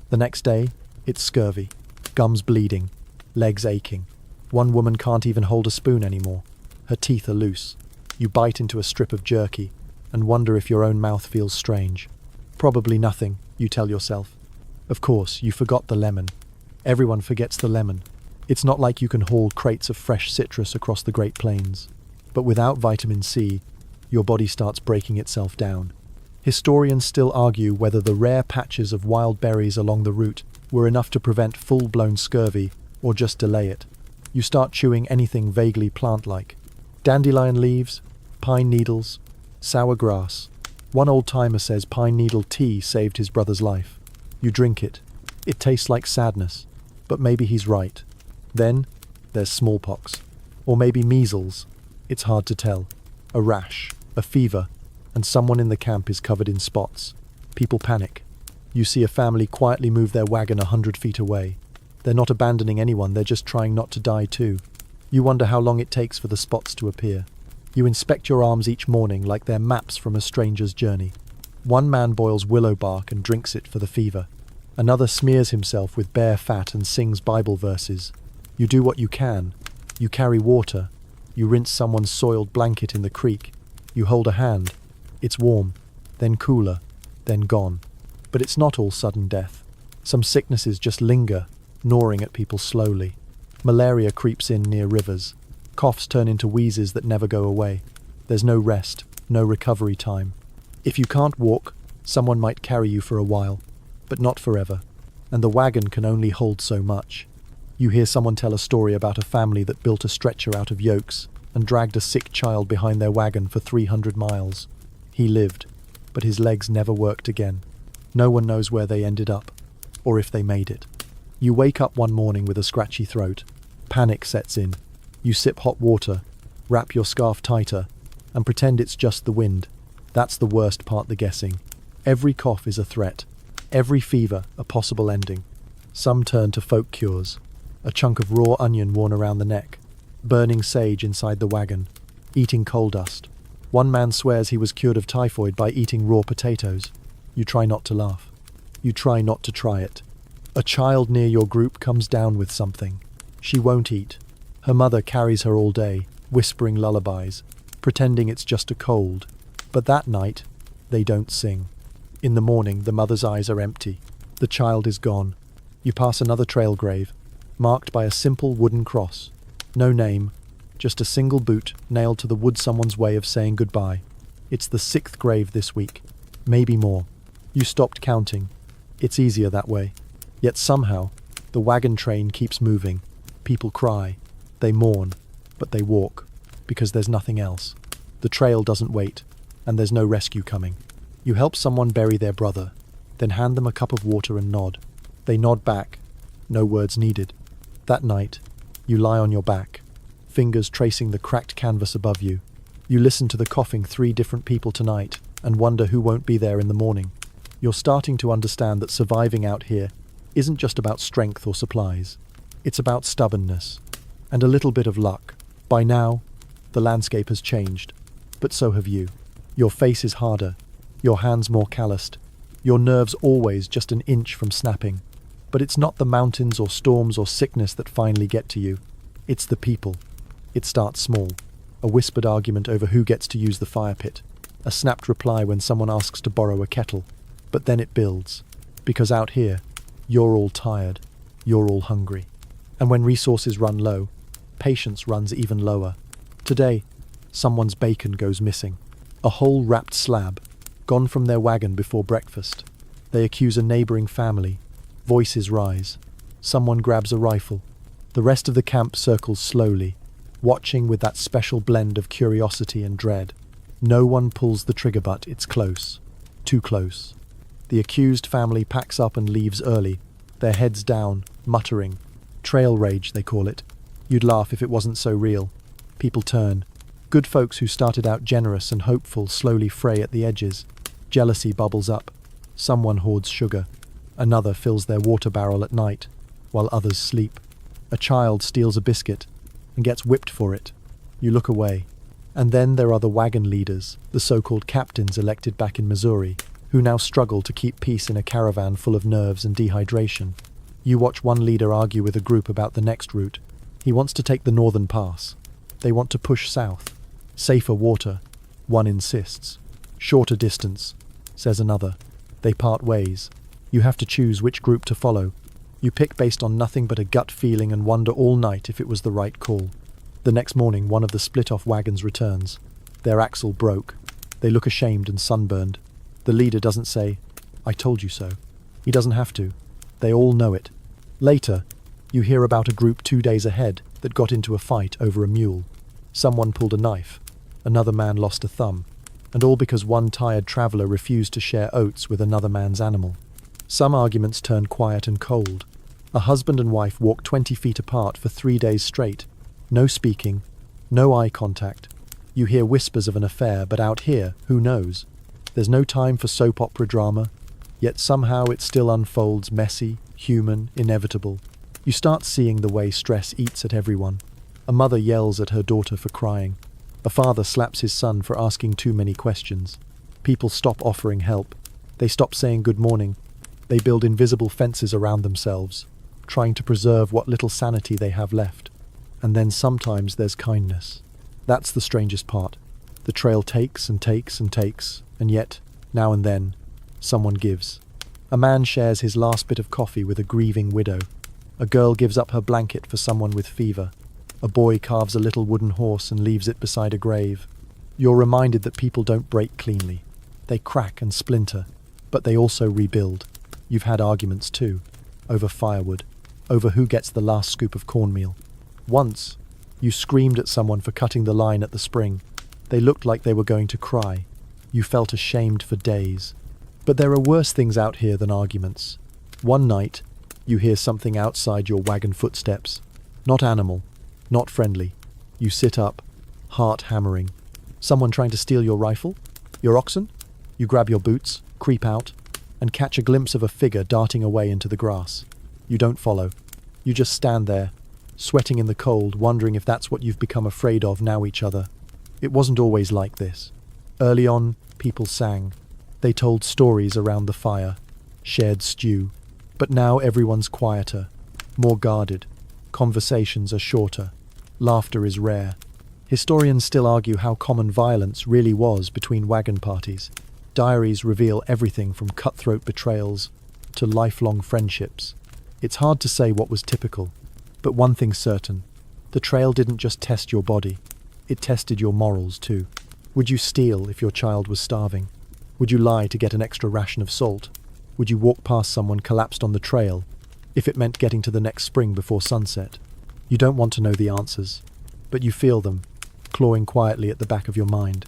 The next day, it's scurvy. Gums bleeding. Legs aching. One woman can't even hold a spoon anymore. Her teeth are loose. You bite into a strip of jerky and wonder if your own mouth feels strange. Probably nothing, you tell yourself. Of course, you forgot the lemon. Everyone forgets the lemon. It's not like you can haul crates of fresh citrus across the Great Plains. But without vitamin C, your body starts breaking itself down. Historians still argue whether the rare patches of wild berries along the route were enough to prevent full-blown scurvy or just delay it. You start chewing anything vaguely plant-like. Dandelion leaves, pine needles, sour grass. One old-timer says pine needle tea saved his brother's life. You drink it. It tastes like sadness, but maybe he's right. Then, there's smallpox. Or maybe measles. It's hard to tell. A rash, a fever, and someone in the camp is covered in spots. People panic. You see a family quietly move their wagon 100 feet away. They're not abandoning anyone, they're just trying not to die too. You wonder how long it takes for the spots to appear. You inspect your arms each morning like they're maps from a stranger's journey. One man boils willow bark and drinks it for the fever. Another smears himself with bear fat and sings Bible verses. You do what you can. You carry water. You rinse someone's soiled blanket in the creek. You hold a hand. It's warm, then cooler, then gone. But it's not all sudden death. Some sicknesses just linger, gnawing at people slowly. Malaria creeps in near rivers. Coughs turn into wheezes that never go away. There's no rest, no recovery time. If you can't walk, someone might carry you for a while, but not forever. And the wagon can only hold so much. You hear someone tell a story about a family that built a stretcher out of yokes and dragged a sick child behind their wagon for 300 miles. He lived, but his legs never worked again. No one knows where they ended up, or if they made it. You wake up one morning with a scratchy throat. Panic sets in. You sip hot water, wrap your scarf tighter, and pretend it's just the wind. That's the worst part, the guessing. Every cough is a threat. Every fever, a possible ending. Some turn to folk cures. A chunk of raw onion worn around the neck. Burning sage inside the wagon. eating coal dust. One man swears he was cured of typhoid by eating raw potatoes. You try not to laugh. You try not to try it. A child near your group comes down with something. She won't eat. Her mother carries her all day, whispering lullabies, pretending it's just a cold. But that night, they don't sing. In the morning, the mother's eyes are empty. The child is gone. You pass another trail grave, marked by a simple wooden cross. No name, just a single boot nailed to the wood, someone's way of saying goodbye. It's the 6th grave this week. Maybe more. You stopped counting. It's easier that way. Yet somehow, the wagon train keeps moving. People cry. They mourn. But they walk. Because there's nothing else. The trail doesn't wait. And there's no rescue coming. You help someone bury their brother. Then hand them a cup of water and nod. They nod back. No words needed. That night, you lie on your back, fingers tracing the cracked canvas above you. You listen to the coughing 3 different people tonight and wonder who won't be there in the morning. You're starting to understand that surviving out here isn't just about strength or supplies. It's about stubbornness and a little bit of luck. By now, the landscape has changed, but so have you. Your face is harder, your hands more calloused, your nerves always just an inch from snapping. But it's not the mountains or storms or sickness that finally get to you. It's the people. It starts small. A whispered argument over who gets to use the fire pit. A snapped reply when someone asks to borrow a kettle. But then it builds. Because out here, you're all tired. You're all hungry. And when resources run low, patience runs even lower. Today, someone's bacon goes missing. A whole wrapped slab, gone from their wagon before breakfast. They accuse a neighboring family. Voices rise. Someone grabs a rifle. The rest of the camp circles slowly, watching with that special blend of curiosity and dread. No one pulls the trigger, but it's close. Too close. The accused family packs up and leaves early, their heads down, muttering. Trail rage, they call it. You'd laugh if it wasn't so real. People turn. Good folks who started out generous and hopeful slowly fray at the edges. Jealousy bubbles up. Someone hoards sugar. Another fills their water barrel at night, while others sleep. A child steals a biscuit and gets whipped for it. You look away. And then there are the wagon leaders, the so-called captains elected back in Missouri, who now struggle to keep peace in a caravan full of nerves and dehydration. You watch one leader argue with a group about the next route. He wants to take the northern pass. They want to push south. Safer water, one insists. Shorter distance, says another. They part ways. You have to choose which group to follow. You pick based on nothing but a gut feeling and wonder all night if it was the right call. The next morning, one of the split-off wagons returns. Their axle broke. They look ashamed and sunburned. The leader doesn't say, "I told you so." He doesn't have to. They all know it. Later, you hear about a group 2 days ahead that got into a fight over a mule. Someone pulled a knife. Another man lost a thumb. And all because one tired traveller refused to share oats with another man's animal. Some arguments turn quiet and cold. A husband and wife walk 20 feet apart for 3 days straight. No speaking, no eye contact. You hear whispers of an affair, but out here, who knows? There's no time for soap opera drama, yet somehow it still unfolds messy, human, inevitable. You start seeing the way stress eats at everyone. A mother yells at her daughter for crying. A father slaps his son for asking too many questions. People stop offering help. They stop saying good morning. They build invisible fences around themselves, trying to preserve what little sanity they have left. And then sometimes there's kindness. That's the strangest part. The trail takes and takes and takes, and yet, now and then, someone gives. A man shares his last bit of coffee with a grieving widow. A girl gives up her blanket for someone with fever. A boy carves a little wooden horse and leaves it beside a grave. You're reminded that people don't break cleanly. They crack and splinter, but they also rebuild. You've had arguments too, over firewood, over who gets the last scoop of cornmeal. Once, you screamed at someone for cutting the line at the spring. They looked like they were going to cry. You felt ashamed for days. But there are worse things out here than arguments. One night, you hear something outside your wagon footsteps. Not animal, not friendly. You sit up, heart hammering. Someone trying to steal your rifle? Your oxen? You grab your boots, creep out, and catch a glimpse of a figure darting away into the grass. You don't follow. You just stand there, sweating in the cold, wondering if that's what you've become afraid of now, each other. It wasn't always like this. Early on, people sang. They told stories around the fire, shared stew. But now everyone's quieter, more guarded. Conversations are shorter. Laughter is rare. Historians still argue how common violence really was between wagon parties. Diaries reveal everything from cutthroat betrayals to lifelong friendships. It's hard to say what was typical, but one thing's certain. The trail didn't just test your body, it tested your morals too. Would you steal if your child was starving? Would you lie to get an extra ration of salt? Would you walk past someone collapsed on the trail if it meant getting to the next spring before sunset? You don't want to know the answers, but you feel them, clawing quietly at the back of your mind.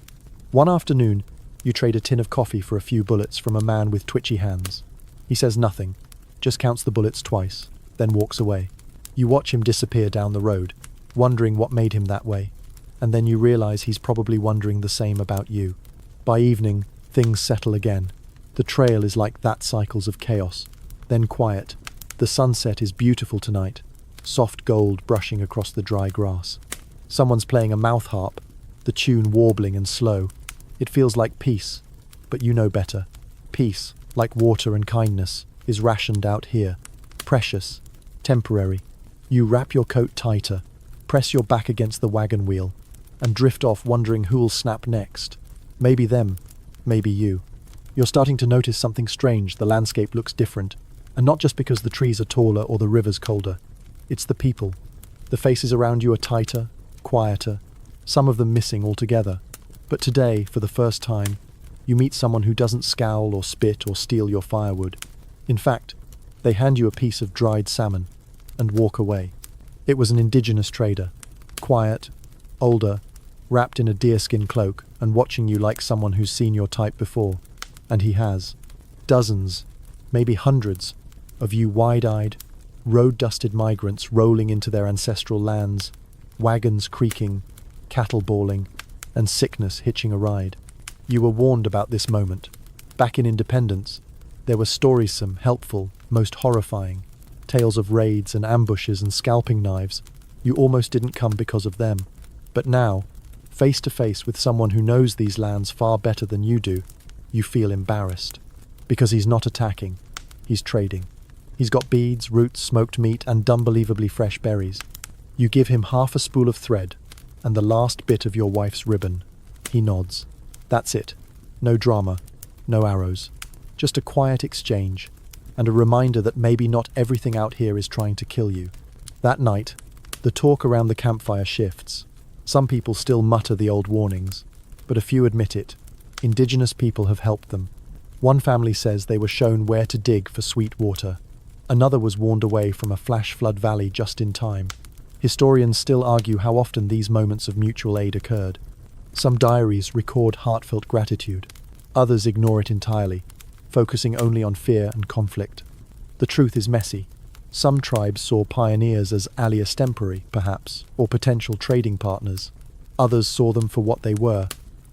One afternoon, you trade a tin of coffee for a few bullets from a man with twitchy hands. He says nothing, just counts the bullets twice, then walks away. You watch him disappear down the road, wondering what made him that way, and then you realize he's probably wondering the same about you. By evening, things settle again. The trail is like that, cycles of chaos, then quiet. The sunset is beautiful tonight, soft gold brushing across the dry grass. Someone's playing a mouth harp, the tune warbling and slow. It feels like peace, but you know better. Peace, like water and kindness, is rationed out here. Precious, temporary. You wrap your coat tighter, press your back against the wagon wheel, and drift off wondering who'll snap next. Maybe them, maybe you. You're starting to notice something strange. The landscape looks different, and not just because the trees are taller or the river's colder. It's the people. The faces around you are tighter, quieter, some of them missing altogether. But today, for the first time, you meet someone who doesn't scowl or spit or steal your firewood. In fact, they hand you a piece of dried salmon and walk away. It was an indigenous trader, quiet, older, wrapped in a deerskin cloak and watching you like someone who's seen your type before. And he has. Dozens, maybe hundreds, of you wide-eyed, road-dusted migrants rolling into their ancestral lands, wagons creaking, cattle bawling, and sickness hitching a ride. You were warned about this moment. Back in Independence, there were storiesome, helpful, most horrifying, tales of raids and ambushes and scalping knives. You almost didn't come because of them. But now, face to face with someone who knows these lands far better than you do, you feel embarrassed. Because he's not attacking, he's trading. He's got beads, roots, smoked meat, and unbelievably fresh berries. You give him half a spool of thread and the last bit of your wife's ribbon. He nods. That's it. No drama, no arrows. Just a quiet exchange, and a reminder that maybe not everything out here is trying to kill you. That night, the talk around the campfire shifts. Some people still mutter the old warnings, but a few admit it. Indigenous people have helped them. One family says they were shown where to dig for sweet water. Another was warned away from a flash flood valley just in time. Historians still argue how often these moments of mutual aid occurred. Some diaries record heartfelt gratitude. Others ignore it entirely, focusing only on fear and conflict. The truth is messy. Some tribes saw pioneers as alias tempori, perhaps, or potential trading partners. Others saw them for what they were,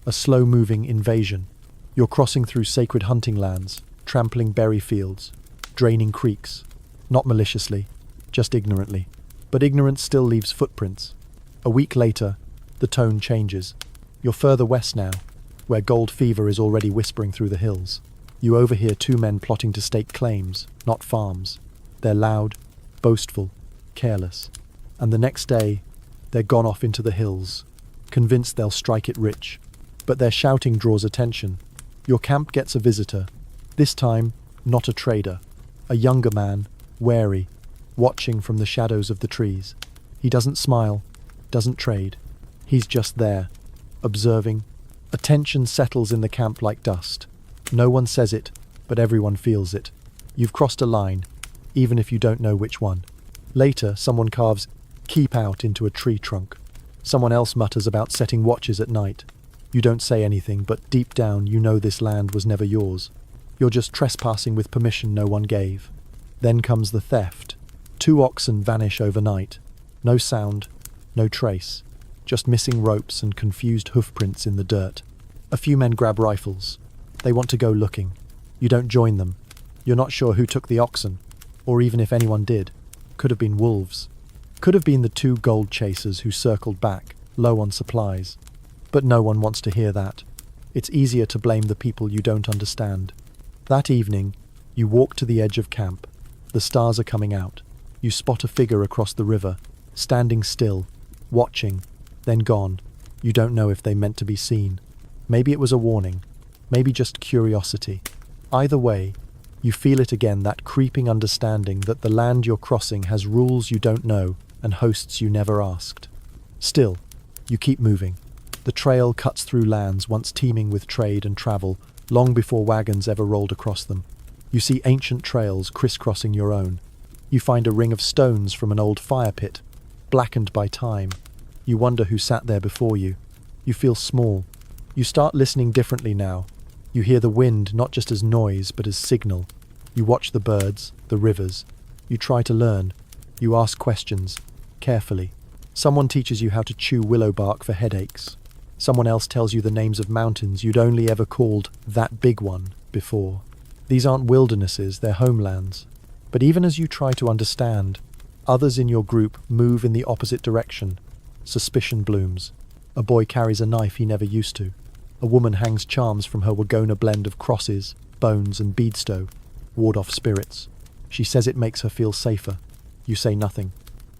a slow-moving invasion. You're crossing through sacred hunting lands, trampling berry fields, draining creeks, not maliciously, just ignorantly. But ignorance still leaves footprints. A week later, the tone changes. You're further west now, where gold fever is already whispering through the hills. You overhear two men plotting to stake claims, not farms. They're loud, boastful, careless. And the next day, they're gone off into the hills, convinced they'll strike it rich. But their shouting draws attention. Your camp gets a visitor. This time, not a trader. A younger man, wary, watching from the shadows of the trees. He doesn't smile, doesn't trade. He's just there, observing. A tension settles in the camp like dust. No one says it, but everyone feels it. You've crossed a line, even if you don't know which one. Later, someone carves "keep out" into a tree trunk. Someone else mutters about setting watches at night. You don't say anything, but deep down you know this land was never yours. You're just trespassing with permission no one gave. Then comes the theft. 2 oxen vanish overnight. No sound, no trace. Just missing ropes and confused hoofprints in the dirt. A few men grab rifles. They want to go looking. You don't join them. You're not sure who took the oxen, or even if anyone did. Could have been wolves. Could have been the 2 gold chasers who circled back, low on supplies. But no one wants to hear that. It's easier to blame the people you don't understand. That evening, you walk to the edge of camp. The stars are coming out. You spot a figure across the river, standing still, watching, then gone. You don't know if they meant to be seen. Maybe it was a warning. Maybe just curiosity. Either way, you feel it again, that creeping understanding that the land you're crossing has rules you don't know and hosts you never asked. Still, you keep moving. The trail cuts through lands once teeming with trade and travel, long before wagons ever rolled across them. You see ancient trails crisscrossing your own. You find a ring of stones from an old fire pit, blackened by time. You wonder who sat there before you. You feel small. You start listening differently now. You hear the wind not just as noise, but as signal. You watch the birds, the rivers. You try to learn. You ask questions, carefully. Someone teaches you how to chew willow bark for headaches. Someone else tells you the names of mountains you'd only ever called that big one before. These aren't wildernesses, they're homelands. But even as you try to understand, others in your group move in the opposite direction. Suspicion blooms. A boy carries a knife he never used to. A woman hangs charms from her Wagona blend of crosses, bones and beadstow, ward off spirits. She says it makes her feel safer. You say nothing,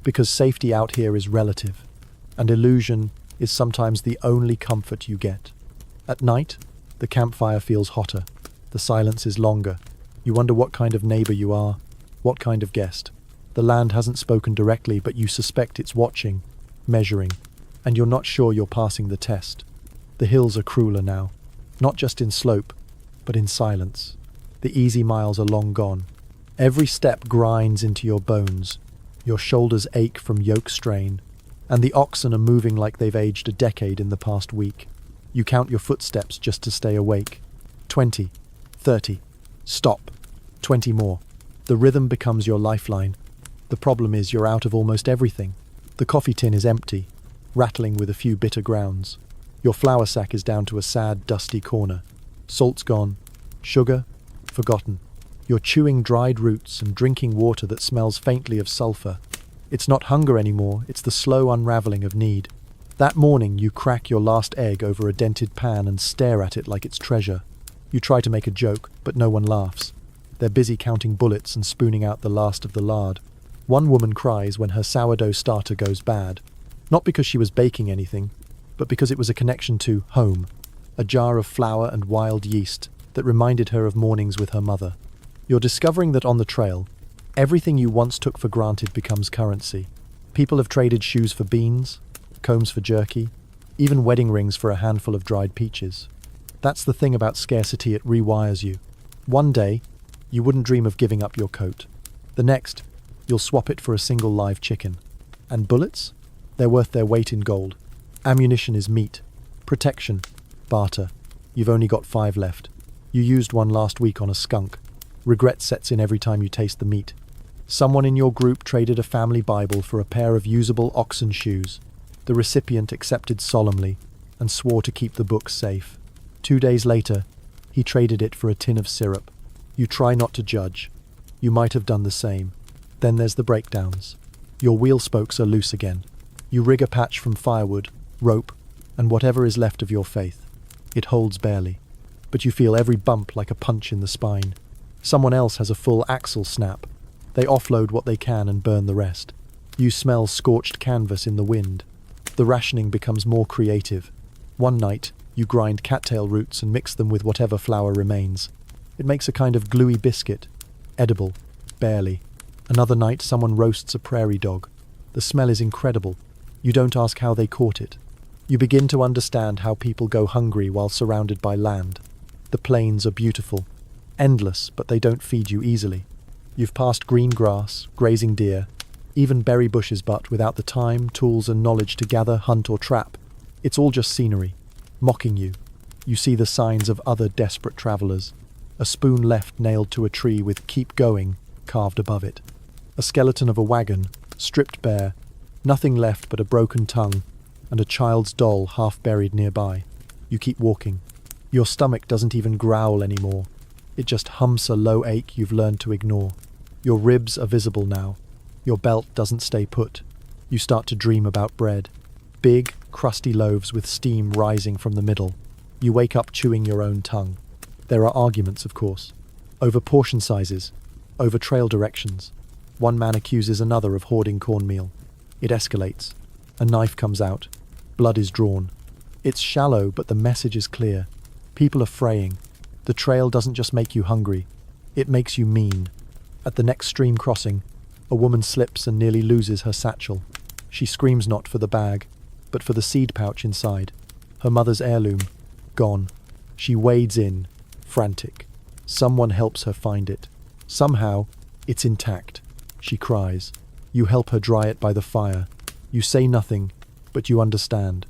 because safety out here is relative, and illusion is sometimes the only comfort you get. At night, the campfire feels hotter. The silence is longer. You wonder what kind of neighbor you are, what kind of guest. The land hasn't spoken directly, but you suspect it's watching, measuring, and you're not sure you're passing the test. The hills are crueler now, not just in slope, but in silence. The easy miles are long gone. Every step grinds into your bones. Your shoulders ache from yoke strain, and the oxen are moving like they've aged a decade in the past week. You count your footsteps just to stay awake. 20, 30, stop. 20 more. The rhythm becomes your lifeline. The problem is you're out of almost everything. The coffee tin is empty, rattling with a few bitter grounds. Your flour sack is down to a sad, dusty corner. Salt's gone. Sugar? Forgotten. You're chewing dried roots and drinking water that smells faintly of sulfur. It's not hunger anymore, it's the slow unraveling of need. That morning you crack your last egg over a dented pan and stare at it like it's treasure. You try to make a joke, but no one laughs. They're busy counting bullets and spooning out the last of the lard. One woman cries when her sourdough starter goes bad. Not because she was baking anything, but because it was a connection to home. A jar of flour and wild yeast that reminded her of mornings with her mother. You're discovering that on the trail, everything you once took for granted becomes currency. People have traded shoes for beans, combs for jerky, even wedding rings for a handful of dried peaches. That's the thing about scarcity, it rewires you. One day, you wouldn't dream of giving up your coat. The next, you'll swap it for a single live chicken. And bullets? They're worth their weight in gold. Ammunition is meat. Protection. Barter. You've only got 5 left. You used one last week on a skunk. Regret sets in every time you taste the meat. Someone in your group traded a family Bible for a pair of usable oxen shoes. The recipient accepted solemnly and swore to keep the books safe. 2 days later, he traded it for a tin of syrup. You try not to judge. You might have done the same. Then there's the breakdowns. Your wheel spokes are loose again. You rig a patch from firewood, rope, and whatever is left of your faith. It holds barely, but you feel every bump like a punch in the spine. Someone else has a full axle snap. They offload what they can and burn the rest. You smell scorched canvas in the wind. The rationing becomes more creative. One night, you grind cattail roots and mix them with whatever flour remains. It makes a kind of gluey biscuit. Edible, barely. Another night, someone roasts a prairie dog. The smell is incredible. You don't ask how they caught it. You begin to understand how people go hungry while surrounded by land. The plains are beautiful. Endless, but they don't feed you easily. You've passed green grass, grazing deer, even berry bushes, but without the time, tools and knowledge to gather, hunt or trap. It's all just scenery, mocking you. You see the signs of other desperate travelers. A spoon left nailed to a tree with "Keep Going" carved above it. A skeleton of a wagon, stripped bare, nothing left but a broken tongue and a child's doll half buried nearby. You keep walking. Your stomach doesn't even growl anymore. It just humps a low ache you've learned to ignore. Your ribs are visible now. Your belt doesn't stay put. You start to dream about bread. Big, crusty loaves with steam rising from the middle. You wake up chewing your own tongue. There are arguments, of course, over portion sizes, over trail directions. One man accuses another of hoarding cornmeal. It escalates. A knife comes out. Blood is drawn. It's shallow, but the message is clear. People are fraying. The trail doesn't just make you hungry, it makes you mean. At the next stream crossing, a woman slips and nearly loses her satchel. She screams not for the bag, but for the seed pouch inside. Her mother's heirloom, gone. She wades in, frantic. Someone helps her find it. Somehow, it's intact. She cries. You help her dry it by the fire. You say nothing, but you understand.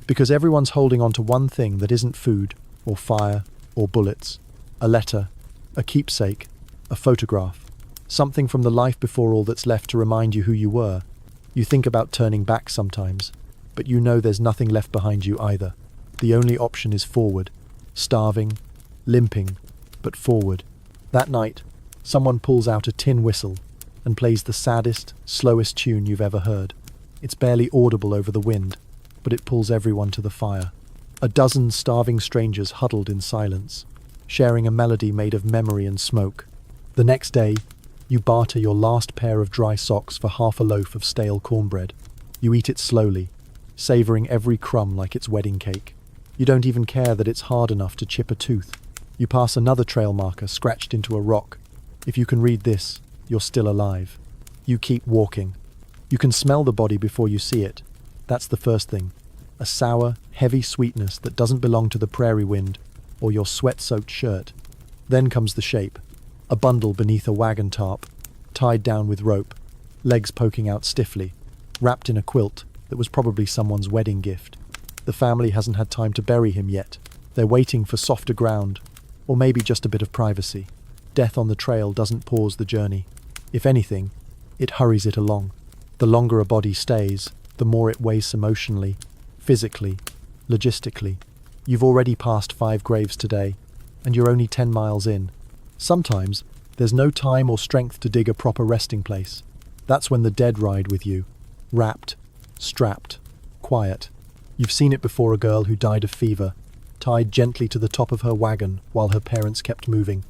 Because everyone's holding on to one thing that isn't food, or fire, or bullets. A letter, a keepsake, a photograph. Something from the life before all that's left to remind you who you were. You think about turning back sometimes, but you know there's nothing left behind you either. The only option is forward. Starving, limping, but forward. That night, someone pulls out a tin whistle and plays the saddest, slowest tune you've ever heard. It's barely audible over the wind, but it pulls everyone to the fire. A dozen starving strangers huddled in silence, sharing a melody made of memory and smoke. The next day, you barter your last pair of dry socks for half a loaf of stale cornbread. You eat it slowly, savouring every crumb like it's wedding cake. You don't even care that it's hard enough to chip a tooth. You pass another trail marker scratched into a rock. If you can read this, you're still alive. You keep walking. You can smell the body before you see it. That's the first thing. A sour, heavy sweetness that doesn't belong to the prairie wind or your sweat-soaked shirt. Then comes the shape. A bundle beneath a wagon tarp, tied down with rope, legs poking out stiffly, wrapped in a quilt that was probably someone's wedding gift. The family hasn't had time to bury him yet. They're waiting for softer ground, or maybe just a bit of privacy. Death on the trail doesn't pause the journey. If anything, it hurries it along. The longer a body stays, the more it weighs emotionally, physically, logistically. You've already passed 5 graves today, and you're only 10 miles in. Sometimes, there's no time or strength to dig a proper resting place. That's when the dead ride with you. Wrapped, strapped, quiet. You've seen it before, a girl who died of fever, tied gently to the top of her wagon while her parents kept moving.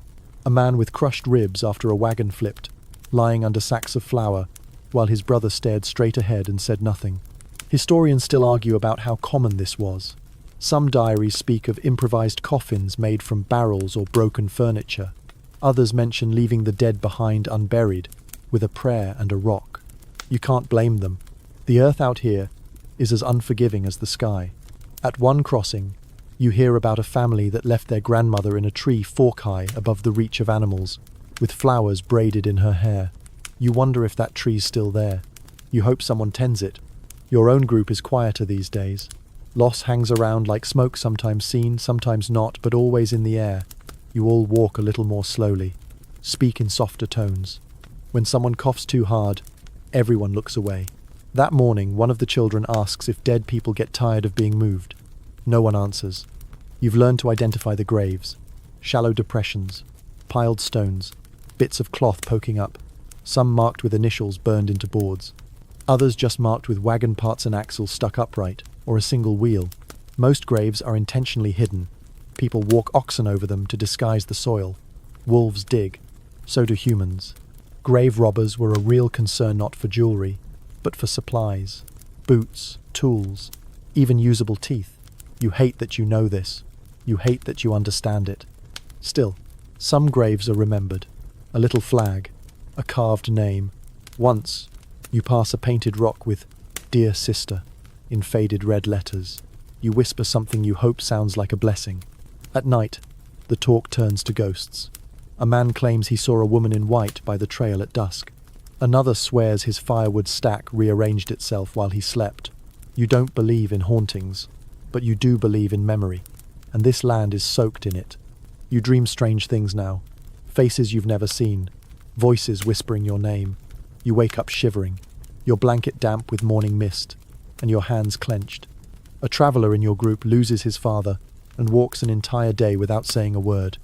A man with crushed ribs after a wagon flipped, lying under sacks of flour, while his brother stared straight ahead and said nothing. Historians still argue about how common this was. Some diaries speak of improvised coffins made from barrels or broken furniture. Others mention leaving the dead behind unburied, with a prayer and a rock. You can't blame them. The earth out here is as unforgiving as the sky. At one crossing, you hear about a family that left their grandmother in a tree fork-high above the reach of animals, with flowers braided in her hair. You wonder if that tree's still there. You hope someone tends it. Your own group is quieter these days. Loss hangs around like smoke, sometimes seen, sometimes not, but always in the air. You all walk a little more slowly, speak in softer tones. When someone coughs too hard, everyone looks away. That morning, one of the children asks if dead people get tired of being moved. No one answers. You've learned to identify the graves. Shallow depressions, piled stones, bits of cloth poking up, some marked with initials burned into boards. Others just marked with wagon parts and axles stuck upright, or a single wheel. Most graves are intentionally hidden. People walk oxen over them to disguise the soil. Wolves dig. So do humans. Grave robbers were a real concern, not for jewelry, but for supplies. Boots, tools, even usable teeth. You hate that you know this. You hate that you understand it. Still, some graves are remembered. A little flag, a carved name. Once, you pass a painted rock with "Dear Sister" in faded red letters. You whisper something you hope sounds like a blessing. At night, the talk turns to ghosts. A man claims he saw a woman in white by the trail at dusk. Another swears his firewood stack rearranged itself while he slept. You don't believe in hauntings, but you do believe in memory, and this land is soaked in it. You dream strange things now, faces you've never seen, voices whispering your name. You wake up shivering, your blanket damp with morning mist, and your hands clenched. A traveller in your group loses his father and walks an entire day without saying a word.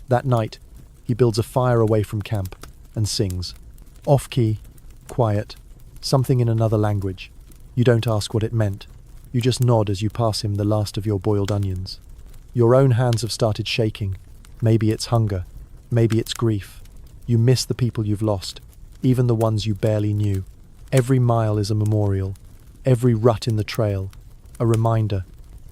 That night, he builds a fire away from camp and sings. Off-key, quiet, something in another language. You don't ask what it meant. You just nod as you pass him the last of your boiled onions. Your own hands have started shaking. Maybe it's hunger. Maybe it's grief. You miss the people you've lost, even the ones you barely knew. Every mile is a memorial. Every rut in the trail, a reminder.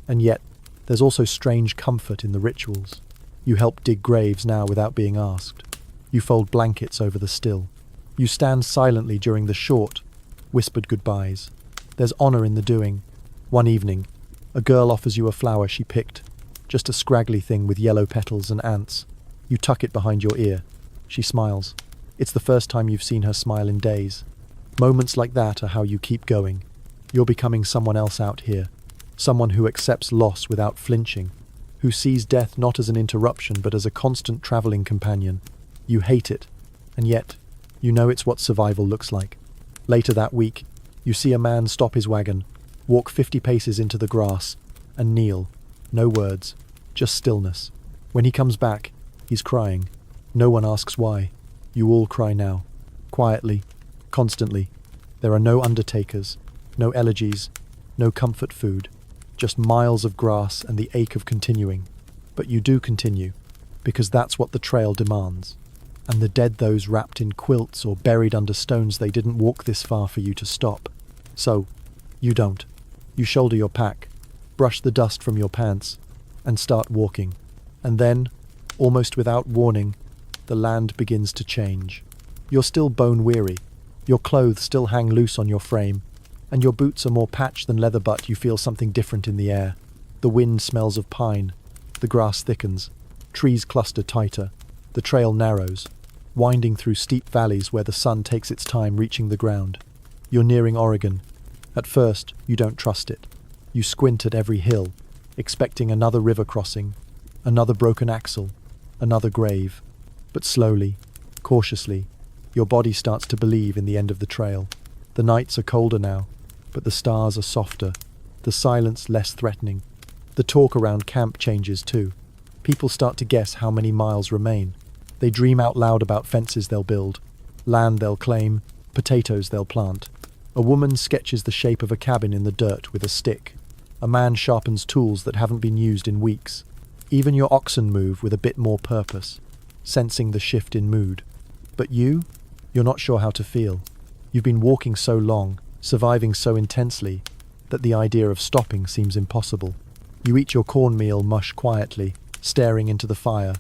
And yet, there's also strange comfort in the rituals. You help dig graves now without being asked. You fold blankets over the still. You stand silently during the short, whispered goodbyes. There's honor in the doing. One evening, a girl offers you a flower she picked, just a scraggly thing with yellow petals and ants. You tuck it behind your ear. She smiles. It's the first time you've seen her smile in days. Moments like that are how you keep going. You're becoming someone else out here. Someone who accepts loss without flinching. Who sees death not as an interruption but as a constant traveling companion. You hate it, and yet, you know it's what survival looks like. Later that week, you see a man stop his wagon, walk 50 paces into the grass, and kneel. No words, just stillness. When he comes back, he's crying. No one asks why. You all cry now. Quietly, constantly. There are no undertakers, no elegies, no comfort food. Just miles of grass and the ache of continuing. But you do continue, because that's what the trail demands. And the dead those wrapped in quilts or buried under stones, they didn't walk this far for you to stop. So, you don't. You shoulder your pack, brush the dust from your pants, and start walking. And then, almost without warning, the land begins to change. You're still bone-weary. Your clothes still hang loose on your frame, and your boots are more patched than leather, but you feel something different in the air. The wind smells of pine. The grass thickens. Trees cluster tighter. The trail narrows, winding through steep valleys where the sun takes its time reaching the ground. You're nearing Oregon. At first, you don't trust it. You squint at every hill, expecting another river crossing, another broken axle, another grave. But slowly, cautiously, your body starts to believe in the end of the trail. The nights are colder now, but the stars are softer, the silence less threatening. The talk around camp changes too. People start to guess how many miles remain. They dream out loud about fences they'll build, land they'll claim, potatoes they'll plant. A woman sketches the shape of a cabin in the dirt with a stick. A man sharpens tools that haven't been used in weeks. Even your oxen move with a bit more purpose, sensing the shift in mood. But you're not sure how to feel. You've been walking so long, surviving so intensely, that the idea of stopping seems impossible. You eat your cornmeal mush quietly, staring into the fire,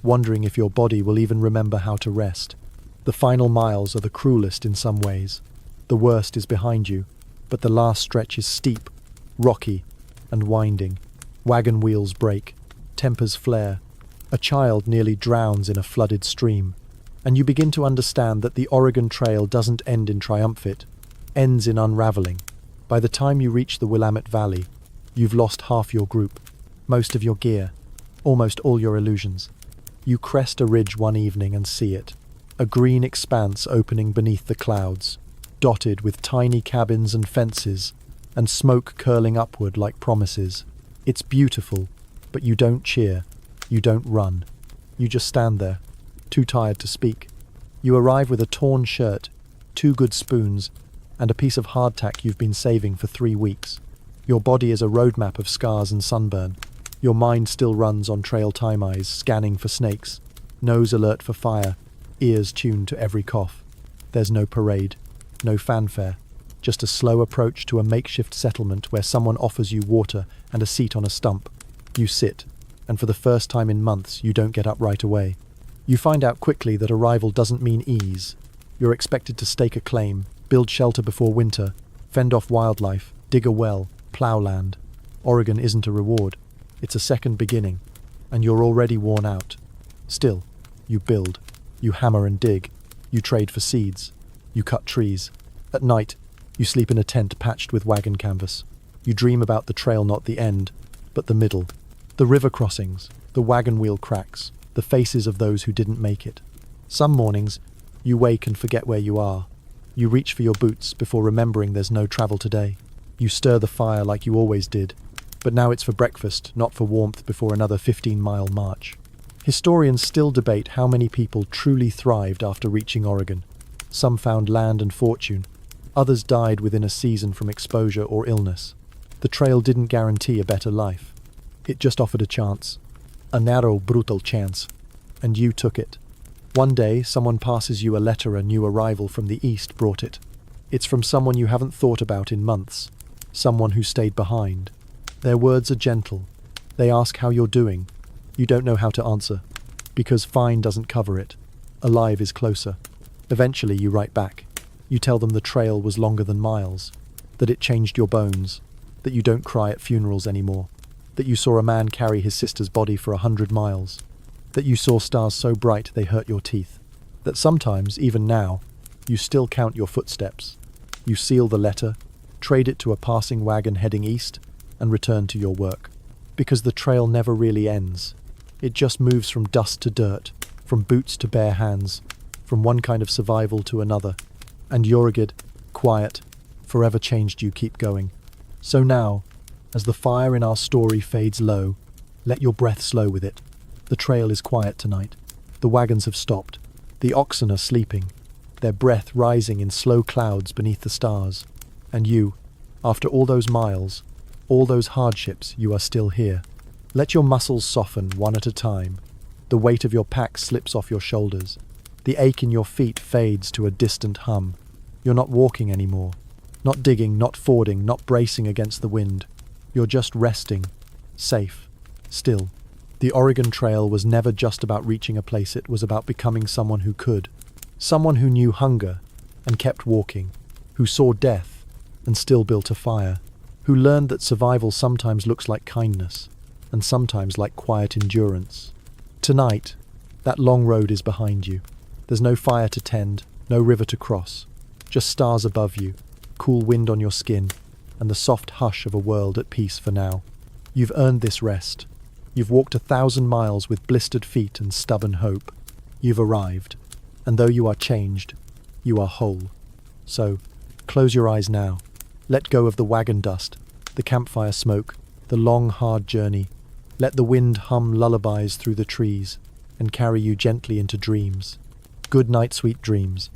wondering if your body will even remember how to rest. The final miles are the cruelest in some ways. The worst is behind you, but the last stretch is steep, rocky, and winding. Wagon wheels break, tempers flare. A child nearly drowns in a flooded stream. And you begin to understand that the Oregon Trail doesn't end in triumphant, ends in unraveling. By the time you reach the Willamette Valley, you've lost half your group, most of your gear, almost all your illusions. You crest a ridge one evening and see it, a green expanse opening beneath the clouds, dotted with tiny cabins and fences, and smoke curling upward like promises. It's beautiful, but you don't cheer, you don't run. You just stand there, too tired to speak. You arrive with a torn shirt, 2 good spoons, and a piece of hardtack you've been saving for 3 weeks. Your body is a roadmap of scars and sunburn. Your mind still runs on trail time eyes, scanning for snakes, nose alert for fire, ears tuned to every cough. There's no parade, no fanfare, just a slow approach to a makeshift settlement where someone offers you water and a seat on a stump. You sit, and for the first time in months, you don't get up right away. You find out quickly that arrival doesn't mean ease. You're expected to stake a claim, build shelter before winter, fend off wildlife, dig a well, plow land. Oregon isn't a reward. It's a second beginning, and you're already worn out. Still, you build, you hammer and dig, you trade for seeds, you cut trees. At night, you sleep in a tent patched with wagon canvas. You dream about the trail, not the end, but the middle. The river crossings, the wagon wheel cracks, the faces of those who didn't make it. Some mornings, you wake and forget where you are. You reach for your boots before remembering there's no travel today. You stir the fire like you always did, but now it's for breakfast, not for warmth before another 15-mile march. Historians still debate how many people truly thrived after reaching Oregon. Some found land and fortune. Others died within a season from exposure or illness. The trail didn't guarantee a better life. It just offered a chance. A narrow, brutal chance. And you took it. One day, someone passes you a letter a new arrival from the east brought it. It's from someone you haven't thought about in months. Someone who stayed behind. Their words are gentle. They ask how you're doing. You don't know how to answer. Because fine doesn't cover it. Alive is closer. Eventually you write back. You tell them the trail was longer than miles. That it changed your bones. That you don't cry at funerals anymore. That you saw a man carry his sister's body for 100 miles. That you saw stars so bright they hurt your teeth. That sometimes, even now, you still count your footsteps. You seal the letter, trade it to a passing wagon heading east, and return to your work. Because the trail never really ends. It just moves from dust to dirt, from boots to bare hands, from one kind of survival to another. And Yorigid, quiet, forever changed you keep going. So now, as the fire in our story fades low, let your breath slow with it. The trail is quiet tonight. The wagons have stopped. The oxen are sleeping, their breath rising in slow clouds beneath the stars. And you, after all those miles, all those hardships, you are still here. Let your muscles soften one at a time. The weight of your pack slips off your shoulders. The ache in your feet fades to a distant hum. You're not walking anymore. Not digging, not fording, not bracing against the wind. You're just resting, safe, still. The Oregon Trail was never just about reaching a place, it was about becoming someone who could. Someone who knew hunger and kept walking, who saw death and still built a fire, who learned that survival sometimes looks like kindness and sometimes like quiet endurance. Tonight, that long road is behind you. There's no fire to tend, no river to cross, just stars above you, cool wind on your skin, and the soft hush of a world at peace for now. You've earned this rest. You've walked 1,000 miles with blistered feet and stubborn hope. You've arrived, and though you are changed, you are whole. So, close your eyes now. Let go of the wagon dust, the campfire smoke, the long, hard journey. Let the wind hum lullabies through the trees and carry you gently into dreams. Good night, sweet dreams.